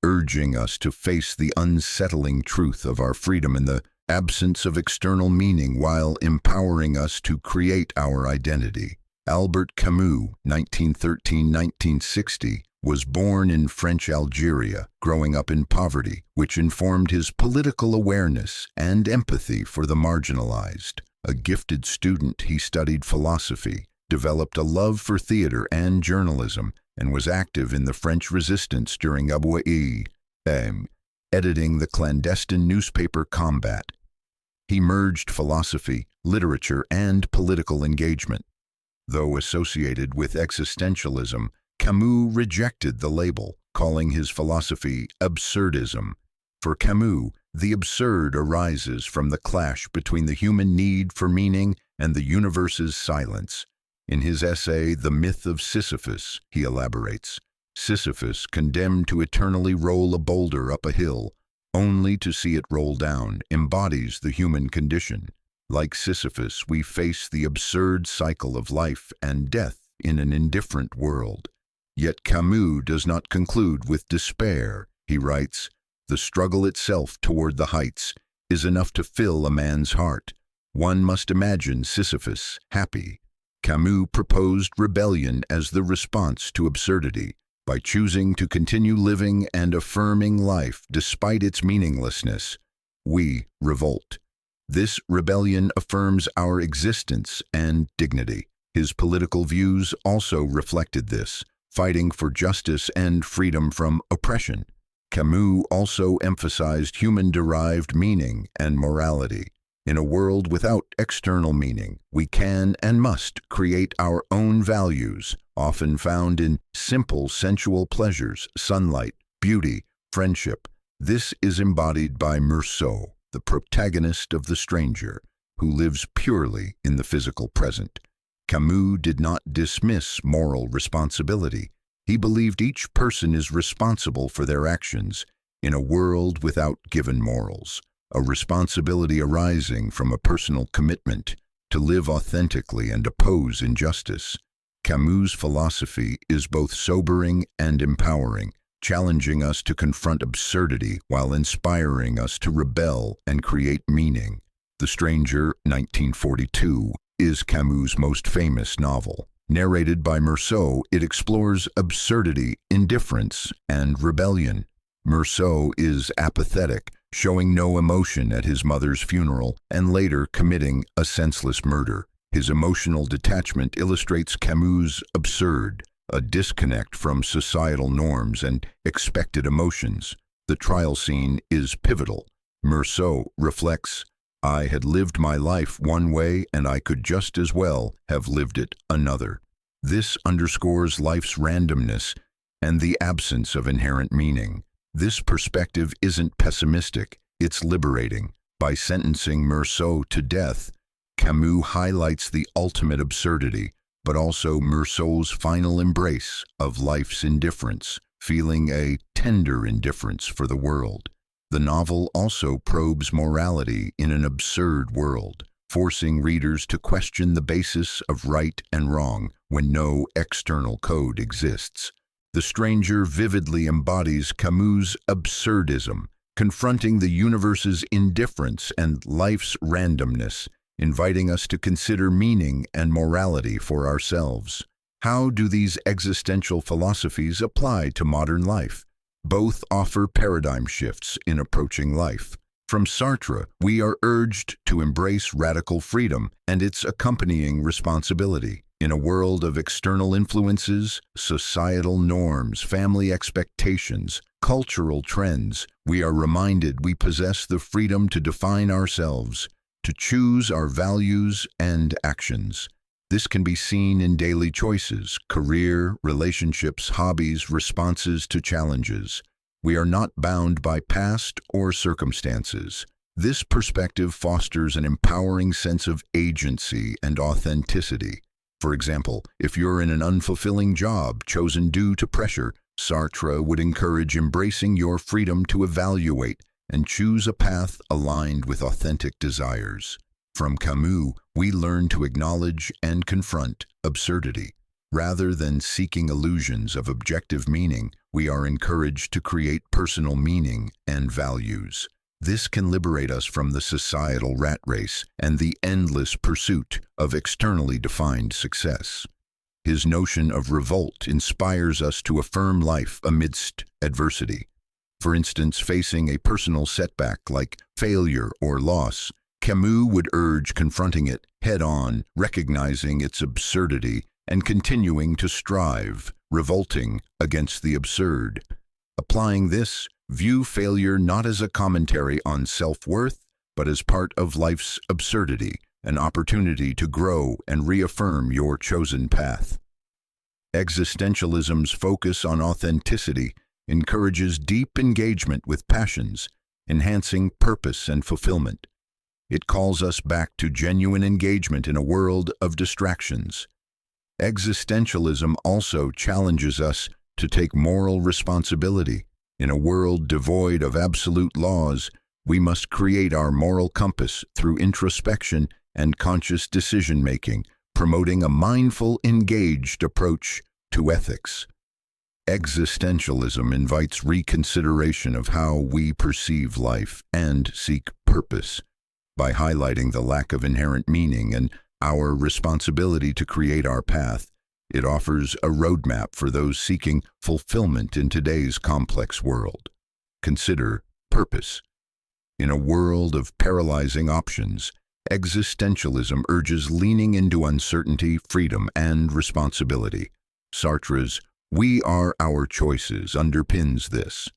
urging us to face the unsettling truth of our freedom in the absence of external meaning while empowering us to create our identity. Albert Camus, 1913-1960, was born in French Algeria, growing up in poverty, which informed his political awareness and empathy for the marginalized. A gifted student, he studied philosophy, developed a love for theater and journalism, and was active in the French resistance during editing the clandestine newspaper Combat. He merged philosophy, literature, and political engagement. Though associated with existentialism, Camus rejected the label, calling his philosophy absurdism. For Camus, the absurd arises from the clash between the human need for meaning and the universe's silence. In his essay, The Myth of Sisyphus, he elaborates, Sisyphus, condemned to eternally roll a boulder up a hill, only to see it roll down, embodies the human condition. Like Sisyphus, we face the absurd cycle of life and death in an indifferent world. Yet Camus does not conclude with despair. He writes, "The struggle itself toward the heights is enough to fill a man's heart. One must imagine Sisyphus happy." Camus proposed rebellion as the response to absurdity. By choosing to continue living and affirming life despite its meaninglessness, we revolt. This rebellion affirms our existence and dignity. His political views also reflected this, fighting for justice and freedom from oppression. Camus also emphasized human-derived meaning and morality. In a world without external meaning, we can and must create our own values, often found in simple sensual pleasures, sunlight, beauty, friendship. This is embodied by Meursault, the protagonist of The Stranger, who lives purely in the physical present. Camus did not dismiss moral responsibility. He believed each person is responsible for their actions in a world without given morals. A responsibility arising from a personal commitment to live authentically and oppose injustice. Camus' philosophy is both sobering and empowering, challenging us to confront absurdity while inspiring us to rebel and create meaning. The Stranger, 1942, is Camus' most famous novel. Narrated by Meursault, it explores absurdity, indifference, and rebellion. Meursault is apathetic, showing no emotion at his mother's funeral and later committing a senseless murder. His emotional detachment illustrates Camus' absurd, a disconnect from societal norms and expected emotions. The trial scene is pivotal. Meursault reflects, "I had lived my life one way and I could just as well have lived it another." This underscores life's randomness and the absence of inherent meaning. This perspective isn't pessimistic, it's liberating. By sentencing Meursault to death, Camus highlights the ultimate absurdity, but also Meursault's final embrace of life's indifference, feeling a tender indifference for the world. The novel also probes morality in an absurd world, forcing readers to question the basis of right and wrong when no external code exists. The Stranger vividly embodies Camus' absurdism, confronting the universe's indifference and life's randomness, inviting us to consider meaning and morality for ourselves. How do these existential philosophies apply to modern life? Both offer paradigm shifts in approaching life. From Sartre, we are urged to embrace radical freedom and its accompanying responsibility. In a world of external influences, societal norms, family expectations, cultural trends, we are reminded we possess the freedom to define ourselves, to choose our values and actions. This can be seen in daily choices, career, relationships, hobbies, responses to challenges. We are not bound by past or circumstances. This perspective fosters an empowering sense of agency and authenticity. For example, if you're in an unfulfilling job chosen due to pressure, Sartre would encourage embracing your freedom to evaluate and choose a path aligned with authentic desires. From Camus, we learn to acknowledge and confront absurdity. Rather than seeking illusions of objective meaning, we are encouraged to create personal meaning and values. This can liberate us from the societal rat race and the endless pursuit of externally defined success. His notion of revolt inspires us to affirm life amidst adversity. For instance, facing a personal setback like failure or loss, Camus would urge confronting it head-on, recognizing its absurdity and continuing to strive, revolting against the absurd. Applying this, view failure not as a commentary on self-worth, but as part of life's absurdity, an opportunity to grow and reaffirm your chosen path. Existentialism's focus on authenticity encourages deep engagement with passions, enhancing purpose and fulfillment. It calls us back to genuine engagement in a world of distractions. Existentialism also challenges us to take moral responsibility. In a world devoid of absolute laws, we must create our moral compass through introspection and conscious decision-making, promoting a mindful, engaged approach to ethics. Existentialism invites reconsideration of how we perceive life and seek purpose. By highlighting the lack of inherent meaning and our responsibility to create our path, it offers a roadmap for those seeking fulfillment in today's complex world. Consider purpose. In a world of paralyzing options, existentialism urges leaning into uncertainty, freedom, and responsibility. Sartre's "We are our choices" underpins this.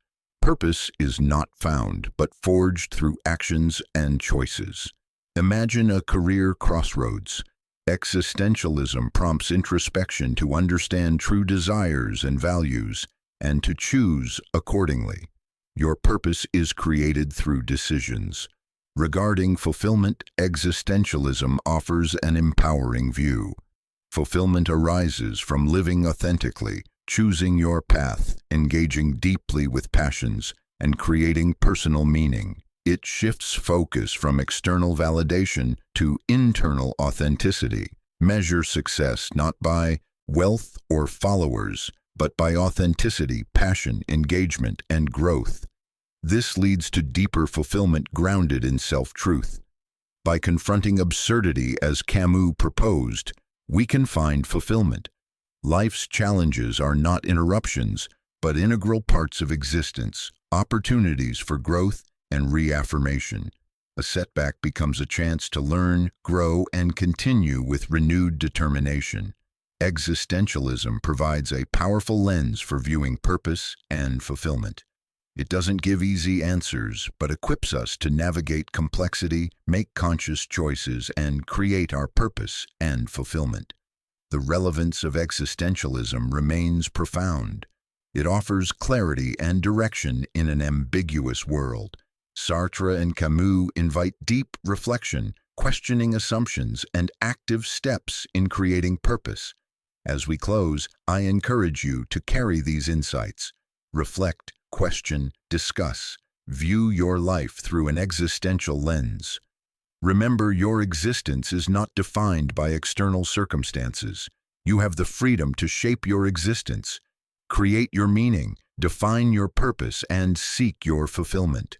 Purpose is not found, but forged through actions and choices. Imagine a career crossroads. Existentialism prompts introspection to understand true desires and values, and to choose accordingly. Your purpose is created through decisions. Regarding fulfillment, existentialism offers an empowering view. Fulfillment arises from living authentically, choosing your path, engaging deeply with passions, and creating personal meaning. It shifts focus from external validation to internal authenticity. Measure success not by wealth or followers, but by authenticity, passion, engagement, and growth. This leads to deeper fulfillment grounded in self-truth. By confronting absurdity as Camus proposed, we can find fulfillment. Life's challenges are not interruptions, but integral parts of existence, opportunities for growth and reaffirmation. A setback becomes a chance to learn, grow, and continue with renewed determination. Existentialism provides a powerful lens for viewing purpose and fulfillment. It doesn't give easy answers, but equips us to navigate complexity, make conscious choices, and create our purpose and fulfillment. The relevance of existentialism remains profound. It offers clarity and direction in an ambiguous world. Sartre and Camus invite deep reflection, questioning assumptions, and active steps in creating purpose. As we close, I encourage you to carry these insights. Reflect, question, discuss. View your life through an existential lens. Remember, your existence is not defined by external circumstances. You have the freedom to shape your existence, create your meaning, define your purpose, and seek your fulfillment.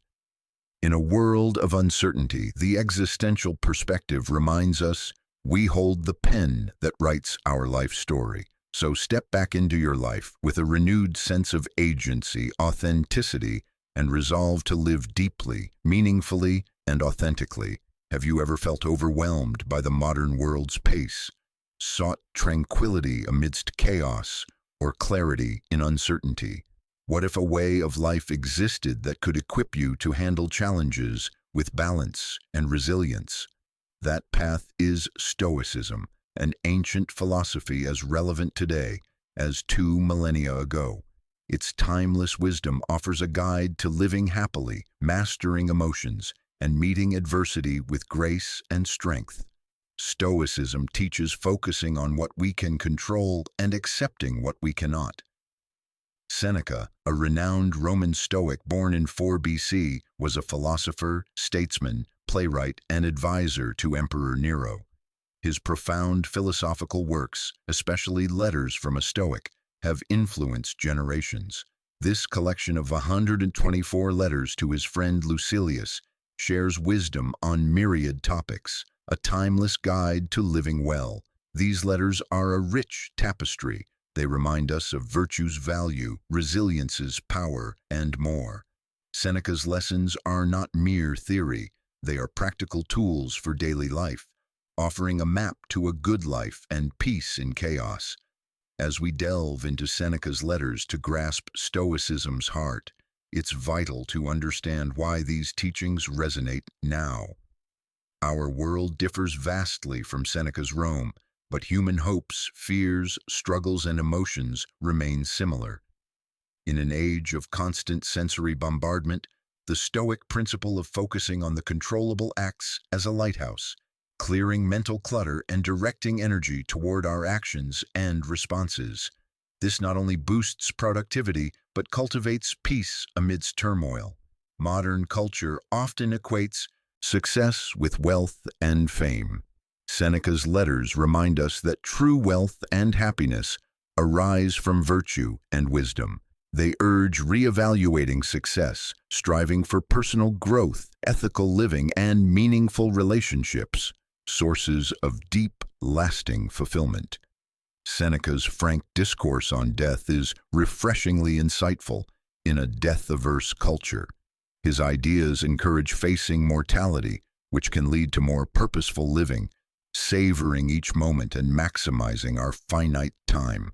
In a world of uncertainty, the existential perspective reminds us we hold the pen that writes our life story. So step back into your life with a renewed sense of agency, authenticity, and resolve to live deeply, meaningfully, and authentically. Have you ever felt overwhelmed by the modern world's pace, sought tranquility amidst chaos, or clarity in uncertainty? What if a way of life existed that could equip you to handle challenges with balance and resilience? That path is Stoicism, an ancient philosophy as relevant today as 2 millennia ago. Its timeless wisdom offers a guide to living happily, mastering emotions, and meeting adversity with grace and strength. Stoicism teaches focusing on what we can control and accepting what we cannot. Seneca, a renowned Roman Stoic born in 4 BC, was a philosopher, statesman, playwright, and advisor to Emperor Nero. His profound philosophical works, especially Letters from a Stoic, have influenced generations. This collection of 124 letters to his friend Lucilius shares wisdom on myriad topics, a timeless guide to living well. These letters are a rich tapestry. They remind us of virtue's value, resilience's power, and more. Seneca's lessons are not mere theory. They are practical tools for daily life, offering a map to a good life and peace in chaos. As we delve into Seneca's letters to grasp Stoicism's heart, it's vital to understand why these teachings resonate now. Our world differs vastly from Seneca's Rome, but human hopes, fears, struggles, and emotions remain similar. In an age of constant sensory bombardment, the Stoic principle of focusing on the controllable acts as a lighthouse, clearing mental clutter and directing energy toward our actions and responses. This not only boosts productivity, but cultivates peace amidst turmoil. Modern culture often equates success with wealth and fame. Seneca's letters remind us that true wealth and happiness arise from virtue and wisdom. They urge reevaluating success, striving for personal growth, ethical living, and meaningful relationships, sources of deep, lasting fulfillment. Seneca's frank discourse on death is refreshingly insightful in a death-averse culture. His ideas encourage facing mortality, which can lead to more purposeful living, savoring each moment and maximizing our finite time.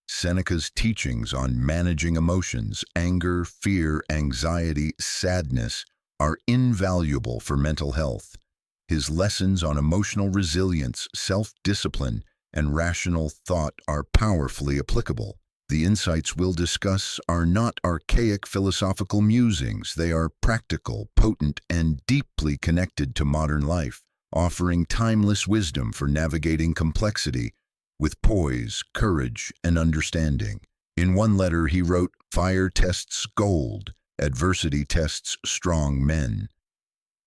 Seneca's teachings on managing emotions, anger, fear, anxiety, sadness, are invaluable for mental health. His lessons on emotional resilience, self-discipline, and rational thought are powerfully applicable. The insights we'll discuss are not archaic philosophical musings. They are practical, potent, and deeply connected to modern life, offering timeless wisdom for navigating complexity with poise, courage, and understanding. In one letter he wrote, "Fire tests gold, adversity tests strong men."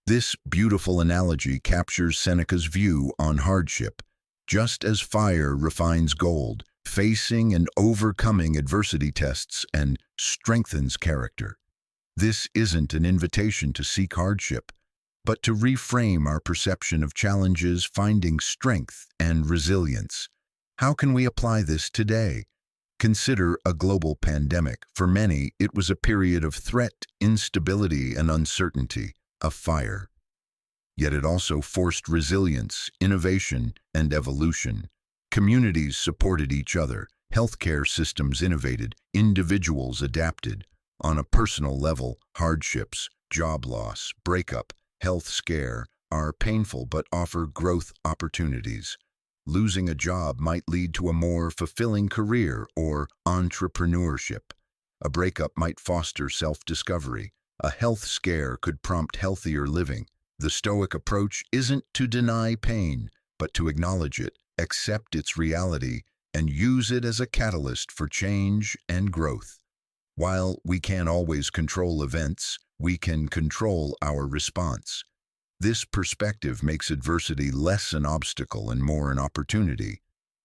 This beautiful analogy captures Seneca's view on hardship. Just as fire refines gold, facing and overcoming adversity tests and strengthens character. This isn't an invitation to seek hardship, but to reframe our perception of challenges, finding strength and resilience. How can we apply this today? Consider a global pandemic. For many, it was a period of threat, instability, and uncertainty, a fire. Yet it also forced resilience, innovation, and evolution. Communities supported each other, healthcare systems innovated, individuals adapted. On a personal level, hardships, job loss, breakup, health scare are painful but offer growth opportunities. Losing a job might lead to a more fulfilling career or entrepreneurship. A breakup might foster self-discovery. A health scare could prompt healthier living. The Stoic approach isn't to deny pain, but to acknowledge it, accept its reality, and use it as a catalyst for change and growth. While we can't always control events, we can control our response. This perspective makes adversity less an obstacle and more an opportunity.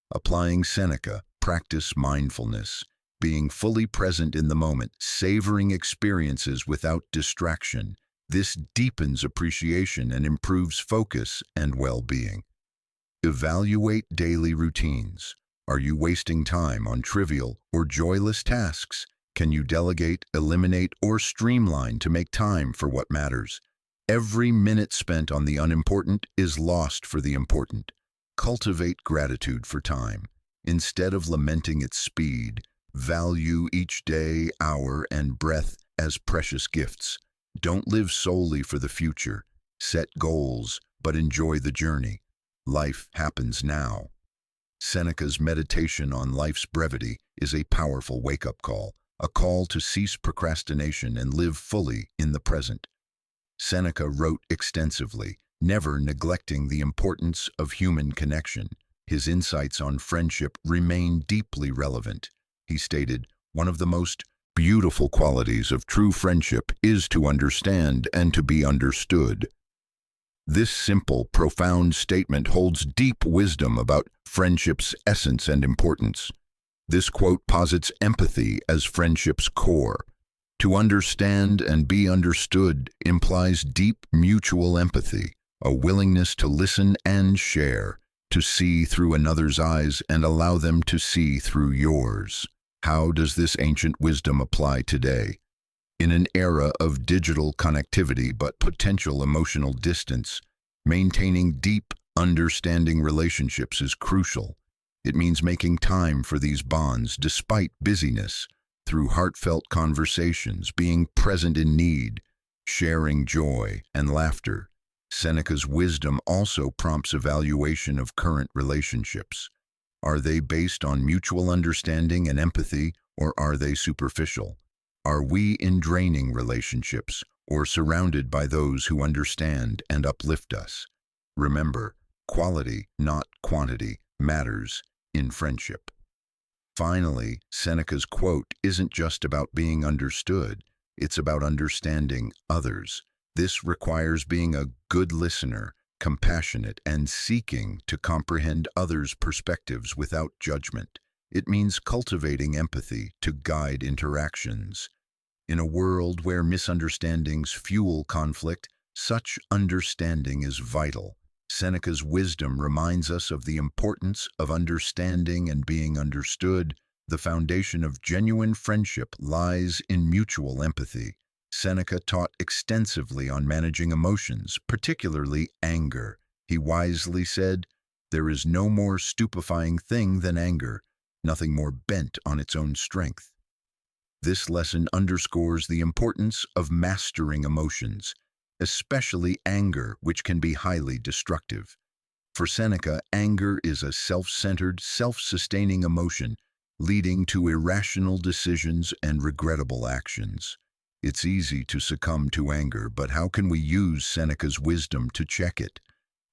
Applying Seneca, practice mindfulness, being fully present in the moment, savoring experiences without distraction. This deepens appreciation and improves focus and well-being. Evaluate daily routines. Are you wasting time on trivial or joyless tasks? Can you delegate, eliminate, or streamline to make time for what matters? Every minute spent on the unimportant is lost for the important. Cultivate gratitude for time. Instead of lamenting its speed, value each day, hour, and breath as precious gifts. Don't live solely for the future. Set goals, but enjoy the journey. Life happens now. Seneca's meditation on life's brevity is a powerful wake-up call, a call to cease procrastination and live fully in the present. Seneca wrote extensively, never neglecting the importance of human connection. His insights on friendship remain deeply relevant. He stated, "One of the most beautiful qualities of true friendship is to understand and to be understood." This simple, profound statement holds deep wisdom about friendship's essence and importance. This quote posits empathy as friendship's core. To understand and be understood implies deep mutual empathy, a willingness to listen and share, to see through another's eyes and allow them to see through yours. How does this ancient wisdom apply today? In an era of digital connectivity but potential emotional distance, maintaining deep, understanding relationships is crucial. It means making time for these bonds despite busyness, through heartfelt conversations, being present in need, sharing joy and laughter. Seneca's wisdom also prompts evaluation of current relationships. Are they based on mutual understanding and empathy, or are they superficial? Are we in draining relationships, or surrounded by those who understand and uplift us? Remember, quality, not quantity, matters in friendship. Finally, Seneca's quote isn't just about being understood, it's about understanding others. This requires being a good listener, compassionate, and seeking to comprehend others' perspectives without judgment. It means cultivating empathy to guide interactions. In a world where misunderstandings fuel conflict, such understanding is vital. Seneca's wisdom reminds us of the importance of understanding and being understood. The foundation of genuine friendship lies in mutual empathy. Seneca taught extensively on managing emotions, particularly anger. He wisely said, "There is no more stupefying thing than anger, nothing more bent on its own strength." This lesson underscores the importance of mastering emotions, especially anger, which can be highly destructive. For Seneca, anger is a self-centered, self-sustaining emotion, leading to irrational decisions and regrettable actions. It's easy to succumb to anger, but how can we use Seneca's wisdom to check it?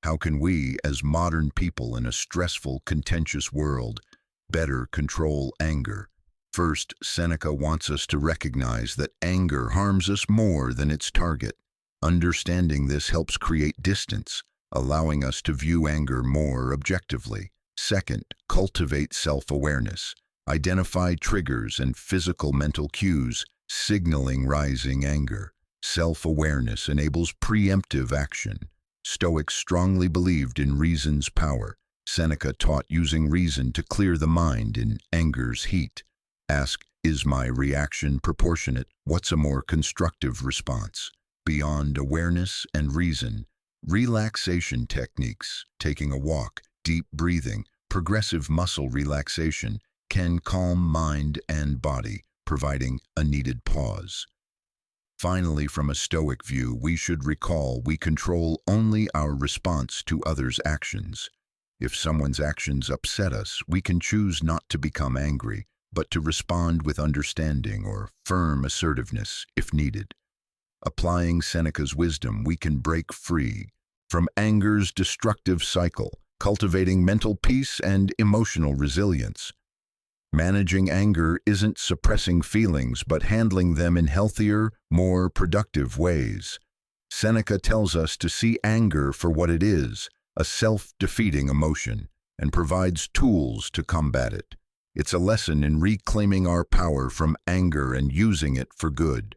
How can we, as modern people in a stressful, contentious world, better control anger? First, Seneca wants us to recognize that anger harms us more than its target. Understanding this helps create distance, allowing us to view anger more objectively. Second, cultivate self-awareness. Identify triggers and physical mental cues signaling rising anger. Self-awareness enables preemptive action. Stoics strongly believed in reason's power. Seneca taught using reason to clear the mind in anger's heat. Ask, is my reaction proportionate? What's a more constructive response? Beyond awareness and reason, relaxation techniques, taking a walk, deep breathing, progressive muscle relaxation can calm mind and body, providing a needed pause. Finally, from a Stoic view, we should recall we control only our response to others' actions. If someone's actions upset us, we can choose not to become angry, but to respond with understanding or firm assertiveness if needed. Applying Seneca's wisdom, we can break free from anger's destructive cycle, cultivating mental peace and emotional resilience. Managing anger isn't suppressing feelings, but handling them in healthier, more productive ways. Seneca tells us to see anger for what it is, a self-defeating emotion, and provides tools to combat it. It's a lesson in reclaiming our power from anger and using it for good.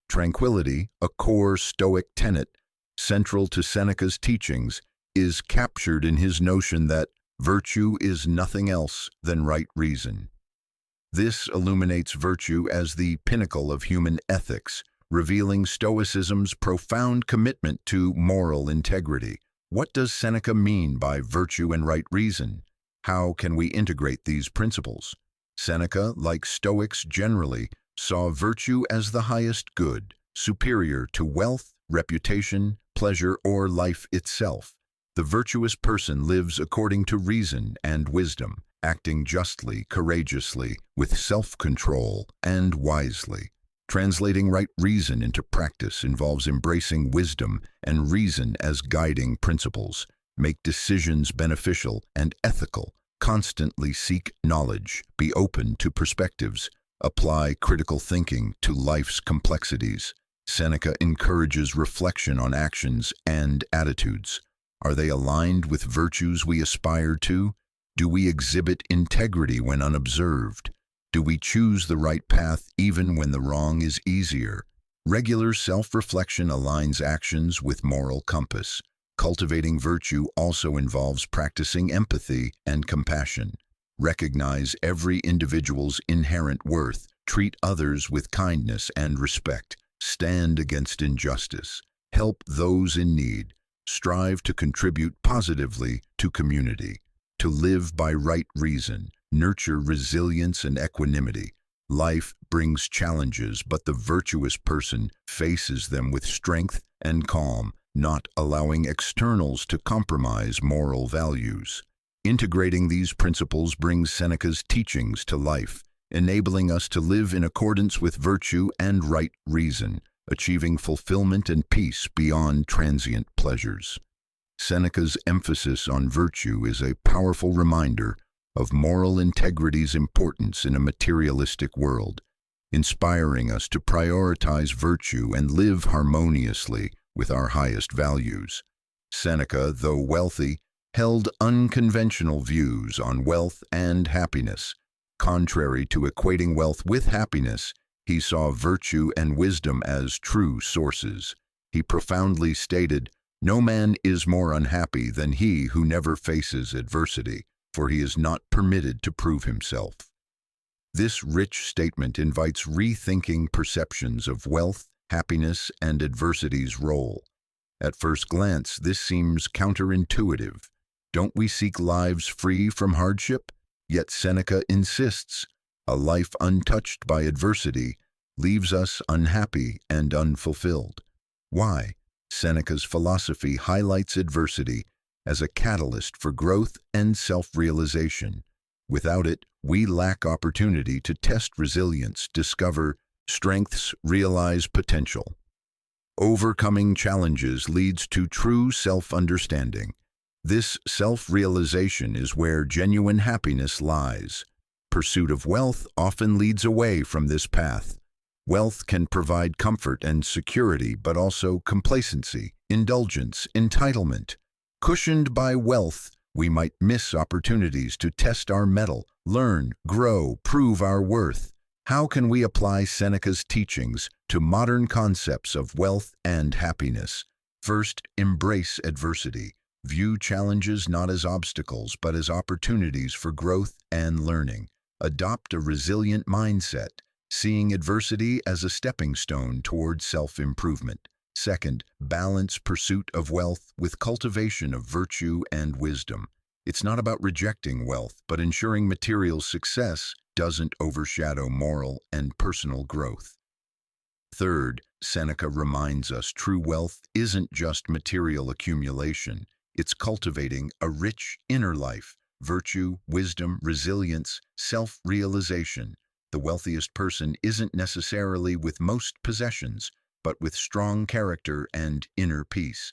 Tranquility, a core Stoic tenet central to Seneca's teachings, is captured in his notion that virtue is nothing else than right reason. This illuminates virtue as the pinnacle of human ethics, revealing Stoicism's profound commitment to moral integrity. What does Seneca mean by virtue and right reason? How can we integrate these principles? Seneca, like Stoics generally, saw virtue as the highest good, superior to wealth, reputation, pleasure, or life itself. The virtuous person lives according to reason and wisdom, acting justly, courageously, with self-control, and wisely. Translating right reason into practice involves embracing wisdom and reason as guiding principles. Make decisions beneficial and ethical. Constantly seek knowledge. Be open to perspectives. Apply critical thinking to life's complexities. Seneca encourages reflection on actions and attitudes. Are they aligned with virtues we aspire to? Do we exhibit integrity when unobserved? Do we choose the right path even when the wrong is easier? Regular self-reflection aligns actions with moral compass. Cultivating virtue also involves practicing empathy and compassion. Recognize every individual's inherent worth. Treat others with kindness and respect. Stand against injustice. Help those in need. Strive to contribute positively to community. To live by right reason. Nurture resilience and equanimity. Life brings challenges, but the virtuous person faces them with strength and calm, not allowing externals to compromise moral values. Integrating these principles brings Seneca's teachings to life, enabling us to live in accordance with virtue and right reason, achieving fulfillment and peace beyond transient pleasures. Seneca's emphasis on virtue is a powerful reminder of moral integrity's importance in a materialistic world, inspiring us to prioritize virtue and live harmoniously with our highest values. Seneca, though wealthy, held unconventional views on wealth and happiness. Contrary to equating wealth with happiness, he saw virtue and wisdom as true sources. He profoundly stated, "No man is more unhappy than he who never faces adversity, for he is not permitted to prove himself." This rich statement invites rethinking perceptions of wealth, happiness, and adversity's role. At first glance, this seems counterintuitive. Don't we seek lives free from hardship? Yet Seneca insists, a life untouched by adversity leaves us unhappy and unfulfilled. Why? Seneca's philosophy highlights adversity as a catalyst for growth and self-realization. Without it, we lack opportunity to test resilience, discover strengths, realize potential. Overcoming challenges leads to true self-understanding. This self-realization is where genuine happiness lies. Pursuit of wealth often leads away from this path. Wealth can provide comfort and security, but also complacency, indulgence, entitlement. Cushioned by wealth, we might miss opportunities to test our mettle, learn, grow, prove our worth. How can we apply Seneca's teachings to modern concepts of wealth and happiness? First, embrace adversity. View challenges not as obstacles, but as opportunities for growth and learning. Adopt a resilient mindset, seeing adversity as a stepping stone toward self-improvement. Second, balance pursuit of wealth with cultivation of virtue and wisdom. It's not about rejecting wealth, but ensuring material success doesn't overshadow moral and personal growth. Third, Seneca reminds us true wealth isn't just material accumulation. It's cultivating a rich inner life, virtue, wisdom, resilience, self-realization. The wealthiest person isn't necessarily with most possessions, but with strong character and inner peace.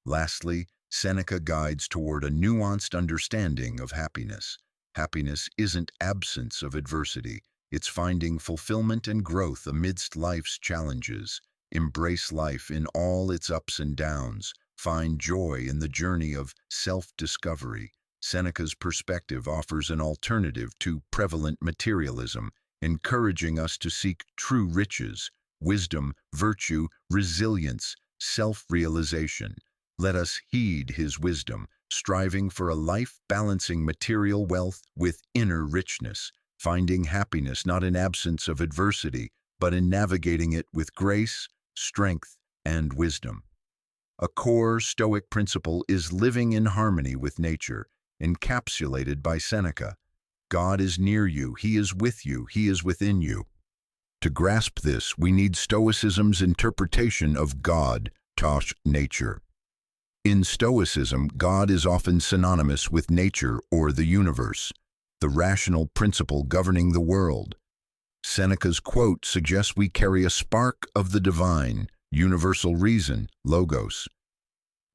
Lastly, Seneca guides toward a nuanced understanding of happiness. Happiness isn't absence of adversity. It's finding fulfillment and growth amidst life's challenges. Embrace life in all its ups and downs. Find joy in the journey of self-discovery. Seneca's perspective offers an alternative to prevalent materialism, encouraging us to seek true riches, wisdom, virtue, resilience, self-realization. Let us heed his wisdom, striving for a life balancing material wealth with inner richness, finding happiness not in absence of adversity, but in navigating it with grace, strength, and wisdom. A core Stoic principle is living in harmony with nature, encapsulated by Seneca. God is near you, He is with you, He is within you. To grasp this, we need Stoicism's interpretation of God, nature. In Stoicism, God is often synonymous with nature or the universe, the rational principle governing the world. Seneca's quote suggests we carry a spark of the divine, universal reason, logos.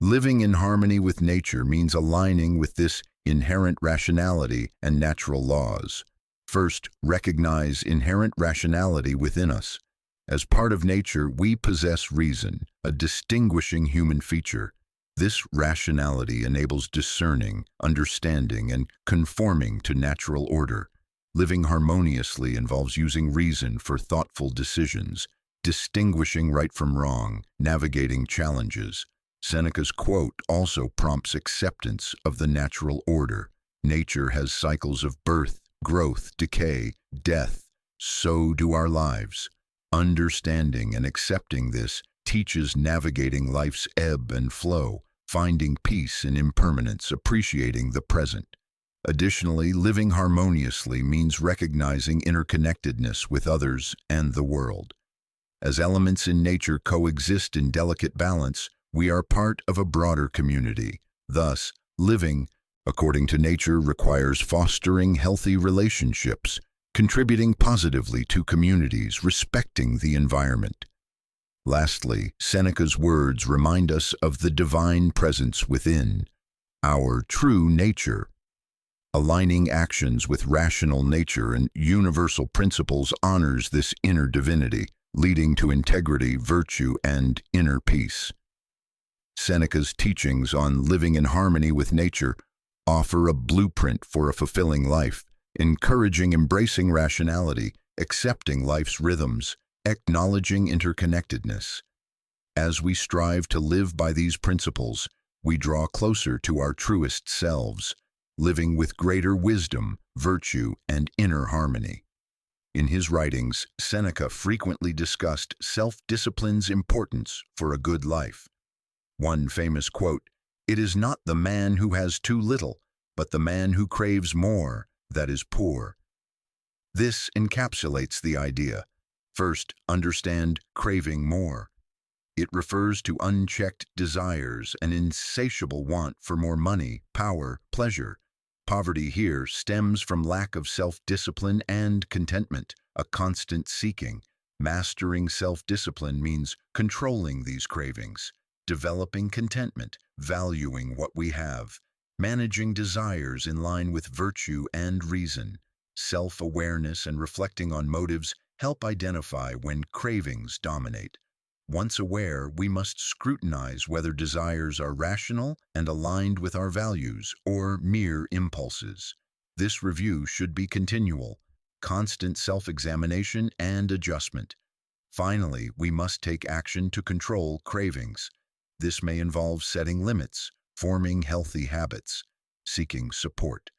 Living in harmony with nature means aligning with this inherent rationality and natural laws. First, recognize inherent rationality within us. As part of nature, we possess reason, a distinguishing human feature. This rationality enables discerning, understanding, and conforming to natural order. Living harmoniously involves using reason for thoughtful decisions, distinguishing right from wrong, navigating challenges. Seneca's quote also prompts acceptance of the natural order. Nature has cycles of birth, growth, decay, death. So do our lives. Understanding and accepting this teaches navigating life's ebb and flow, finding peace in impermanence, appreciating the present. Additionally, living harmoniously means recognizing interconnectedness with others and the world. As elements in nature coexist in delicate balance, we are part of a broader community. Thus, living according to nature requires fostering healthy relationships, contributing positively to communities, respecting the environment. Lastly, Seneca's words remind us of the divine presence within, our true nature. Aligning actions with rational nature and universal principles honors this inner divinity, leading to integrity, virtue, and inner peace. Seneca's teachings on living in harmony with nature offer a blueprint for a fulfilling life, encouraging embracing rationality, accepting life's rhythms, acknowledging interconnectedness. As we strive to live by these principles, we draw closer to our truest selves, living with greater wisdom, virtue, and inner harmony. In his writings, Seneca frequently discussed self-discipline's importance for a good life. One famous quote, "It is not the man who has too little, but the man who craves more that is poor." This encapsulates the idea. First, understand craving more. It refers to unchecked desires, an insatiable want for more money, power, pleasure. Poverty here stems from lack of self-discipline and contentment, a constant seeking. Mastering self-discipline means controlling these cravings, developing contentment, valuing what we have, managing desires in line with virtue and reason. Self-awareness and reflecting on motives help identify when cravings dominate. Once aware, we must scrutinize whether desires are rational and aligned with our values or mere impulses. This review should be continual, constant self-examination and adjustment. Finally, we must take action to control cravings. This may involve setting limits, forming healthy habits, seeking support.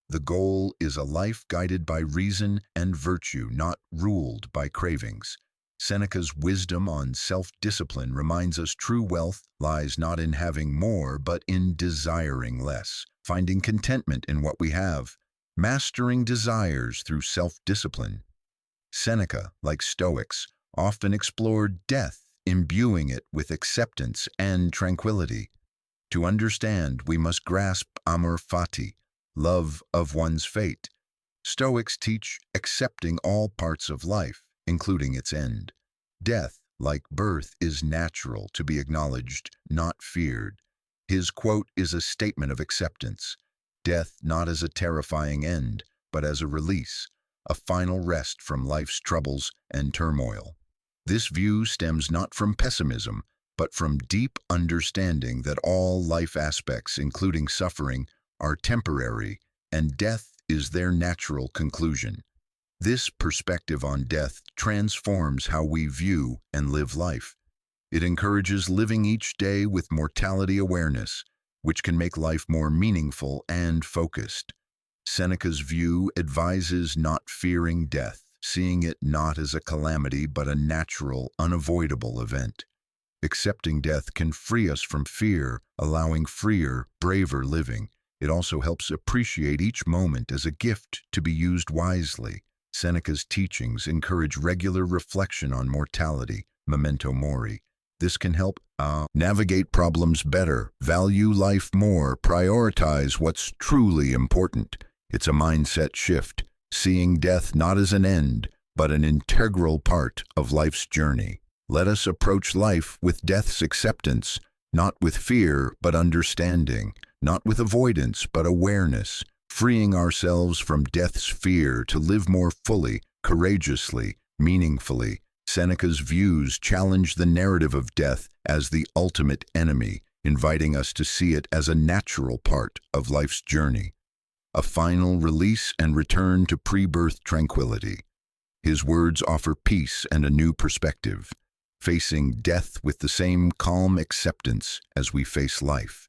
The goal is a life guided by reason and virtue, not ruled by cravings. Seneca's wisdom on self-discipline reminds us true wealth lies not in having more, but in desiring less. finding contentment in what we have, mastering desires through self-discipline. Seneca, like Stoics, often explored death, imbuing it with acceptance and tranquility. To understand, we must grasp amor fati, love of one's fate. Stoics teach accepting all parts of life, including its end. Death, like birth, is natural to be acknowledged, not feared. His quote is a statement of acceptance. Death not as a terrifying end, but as a release, a final rest from life's troubles and turmoil. This view stems not from pessimism, but from deep understanding that all life aspects, including suffering, are temporary, and death is their natural conclusion. This perspective on death transforms how we view and live life. It encourages living each day with mortality awareness, which can make life more meaningful and focused. Seneca's view advises not fearing death, seeing it not as a calamity but a natural, unavoidable event. Accepting death can free us from fear, allowing freer, braver living. It also helps appreciate each moment as a gift to be used wisely. Seneca's teachings encourage regular reflection on mortality, memento mori. This can help navigate problems better, value life more, prioritize what's truly important. It's a mindset shift, seeing death not as an end, but an integral part of life's journey. Let us approach life with death's acceptance, not with fear, but understanding, not with avoidance, but awareness, freeing ourselves from death's fear to live more fully, courageously, meaningfully. Seneca's views challenge the narrative of death as the ultimate enemy, inviting us to see it as a natural part of life's journey, a final release and return to pre-birth tranquility. His words offer peace and a new perspective, facing death with the same calm acceptance as we face life.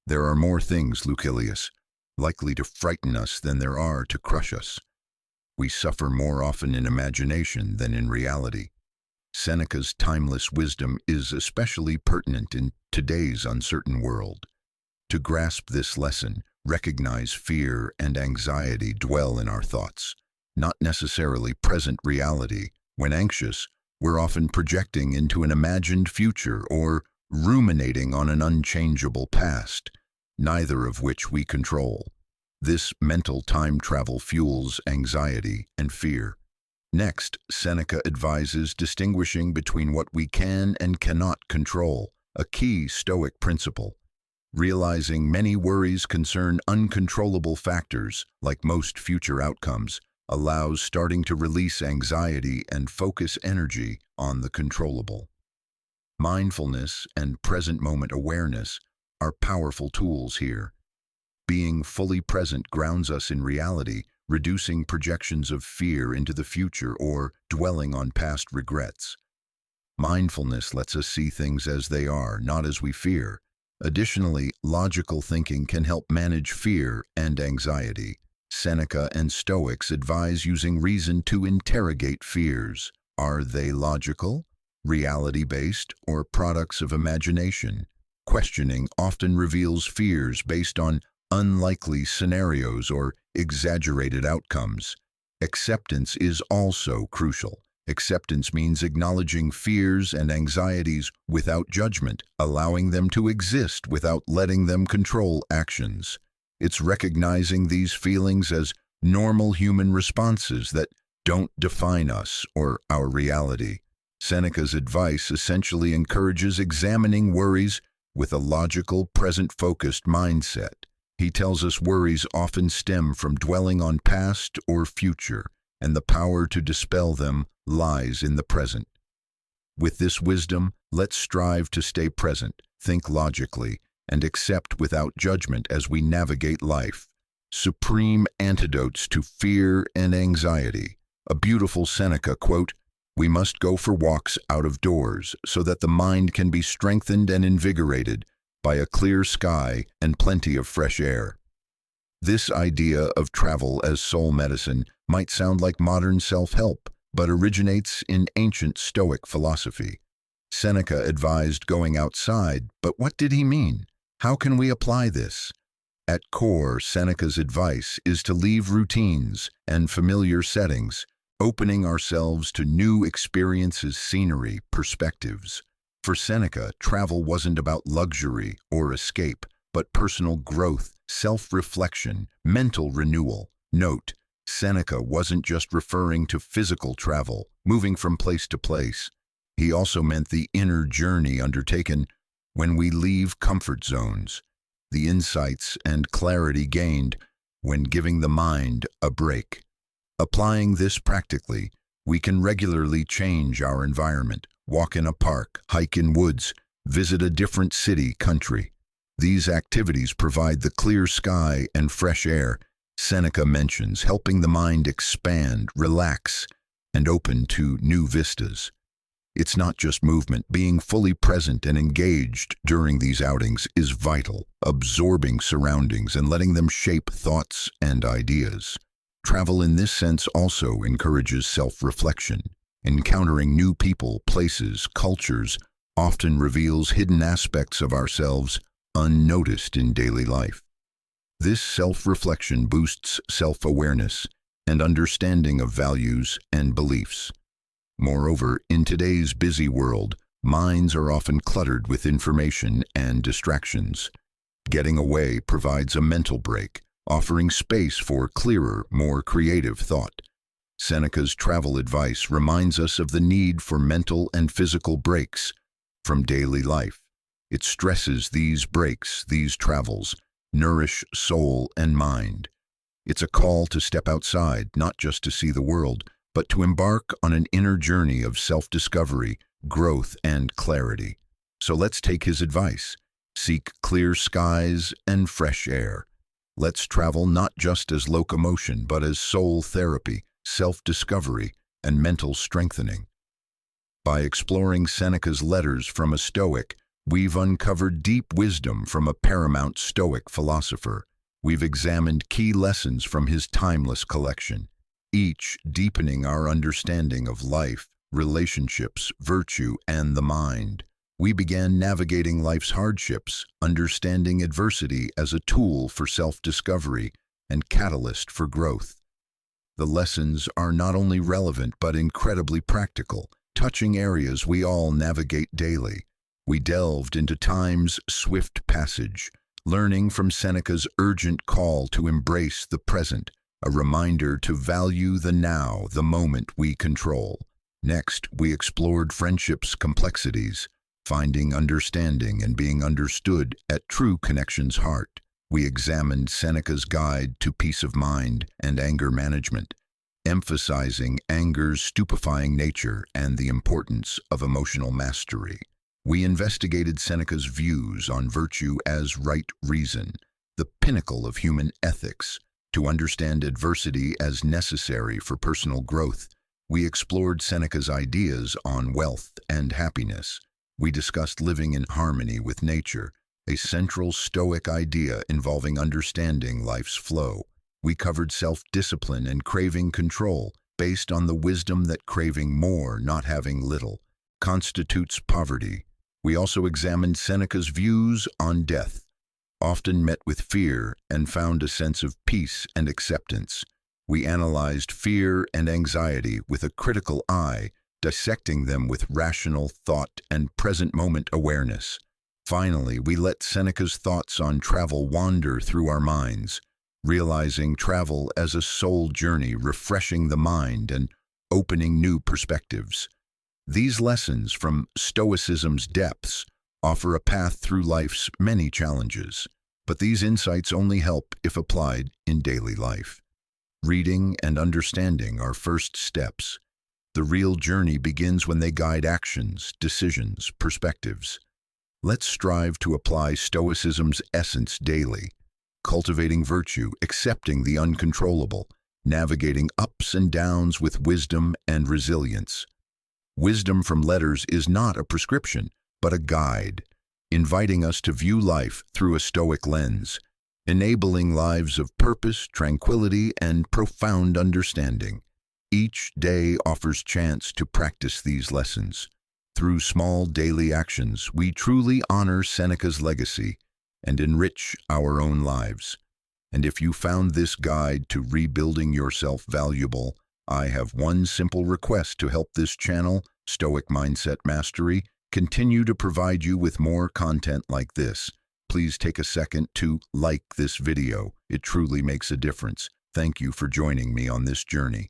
There are more things, Lucilius, likely to frighten us than there are to crush us. We suffer more often in imagination than in reality. Seneca's timeless wisdom is especially pertinent in today's uncertain world. To grasp this lesson, recognize fear and anxiety dwell in our thoughts, not necessarily present reality. When anxious, we're often projecting into an imagined future or ruminating on an unchangeable past, neither of which we control. This mental time travel fuels anxiety and fear. Next, Seneca advises distinguishing between what we can and cannot control, a key Stoic principle. Realizing many worries concern uncontrollable factors, like most future outcomes, allows starting to release anxiety and focus energy on the controllable. Mindfulness and present moment awareness are powerful tools here. Being fully present grounds us in reality, reducing projections of fear into the future or dwelling on past regrets. Mindfulness lets us see things as they are, not as we fear. Additionally, logical thinking can help manage fear and anxiety. Seneca and Stoics advise using reason to interrogate fears. Are they logical, reality-based, or products of imagination? Questioning often reveals fears based on unlikely scenarios or exaggerated outcomes. Acceptance is also crucial. Acceptance means acknowledging fears and anxieties without judgment, allowing them to exist without letting them control actions. It's recognizing these feelings as normal human responses that don't define us or our reality. Seneca's advice essentially encourages examining worries with a logical, present-focused mindset. He tells us worries often stem from dwelling on past or future, and the power to dispel them lies in the present. With this wisdom, let's strive to stay present, think logically, and accept without judgment as we navigate life. Supreme antidotes to fear and anxiety. A beautiful Seneca quote, "We must go for walks out of doors so that the mind can be strengthened and invigorated by a clear sky and plenty of fresh air." This idea of travel as soul medicine might sound like modern self-help, but originates in ancient Stoic philosophy. Seneca advised going outside, but what did he mean? How can we apply this? At core, Seneca's advice is to leave routines and familiar settings, opening ourselves to new experiences, scenery, perspectives. For Seneca, travel wasn't about luxury or escape, but personal growth, self-reflection, mental renewal. Note, Seneca wasn't just referring to physical travel, moving from place to place. He also meant the inner journey undertaken when we leave comfort zones, the insights and clarity gained when giving the mind a break. Applying this practically, we can regularly change our environment, walk in a park, hike in woods, visit a different city, country. These activities provide the clear sky and fresh air Seneca mentions, helping the mind expand, relax, and open to new vistas. It's not just movement. Being fully present and engaged during these outings is vital, absorbing surroundings and letting them shape thoughts and ideas. Travel in this sense also encourages self-reflection. Encountering new people, places, cultures often reveals hidden aspects of ourselves unnoticed in daily life. This self-reflection boosts self-awareness and understanding of values and beliefs. Moreover, in today's busy world, minds are often cluttered with information and distractions. Getting away provides a mental break, offering space for clearer, more creative thought. Seneca's travel advice reminds us of the need for mental and physical breaks from daily life. It stresses these breaks, these travels, nourish soul and mind. It's a call to step outside, not just to see the world, but to embark on an inner journey of self-discovery, growth, and clarity. So let's take his advice. Seek clear skies and fresh air. Let's travel not just as locomotion, but as soul therapy, self-discovery, and mental strengthening. By exploring Seneca's letters from a Stoic, we've uncovered deep wisdom from a paramount Stoic philosopher. We've examined key lessons from his timeless collection, each deepening our understanding of life, relationships, virtue, and the mind. We began navigating life's hardships, understanding adversity as a tool for self-discovery and catalyst for growth. The lessons are not only relevant but incredibly practical, touching areas we all navigate daily. We delved into time's swift passage, learning from Seneca's urgent call to embrace the present, a reminder to value the now, the moment we control. Next, we explored friendship's complexities, finding understanding and being understood at true connection's heart. We examined Seneca's guide to peace of mind and anger management, emphasizing anger's stupefying nature and the importance of emotional mastery. We investigated Seneca's views on virtue as right reason, the pinnacle of human ethics. To understand adversity as necessary for personal growth, we explored Seneca's ideas on wealth and happiness. We discussed living in harmony with nature, a central Stoic idea involving understanding life's flow. We covered self-discipline and craving control, based on the wisdom that craving more, not having little, constitutes poverty. We also examined Seneca's views on death, often met with fear, and found a sense of peace and acceptance. We analyzed fear and anxiety with a critical eye, dissecting them with rational thought and present-moment awareness. Finally, we let Seneca's thoughts on travel wander through our minds, realizing travel as a soul journey, refreshing the mind and opening new perspectives. These lessons from Stoicism's depths offer a path through life's many challenges, but these insights only help if applied in daily life. Reading and understanding are first steps. The real journey begins when they guide actions, decisions, perspectives. Let's strive to apply Stoicism's essence daily, cultivating virtue, accepting the uncontrollable, navigating ups and downs with wisdom and resilience. Wisdom from letters is not a prescription, but a guide, inviting us to view life through a Stoic lens, enabling lives of purpose, tranquility, and profound understanding. Each day offers chance to practice these lessons. Through small daily actions, we truly honor Seneca's legacy and enrich our own lives. And if you found this guide to rebuilding yourself valuable, I have one simple request to help this channel, Stoic Mindset Mastery, continue to provide you with more content like this. Please take a second to like this video. It truly makes a difference. Thank you for joining me on this journey.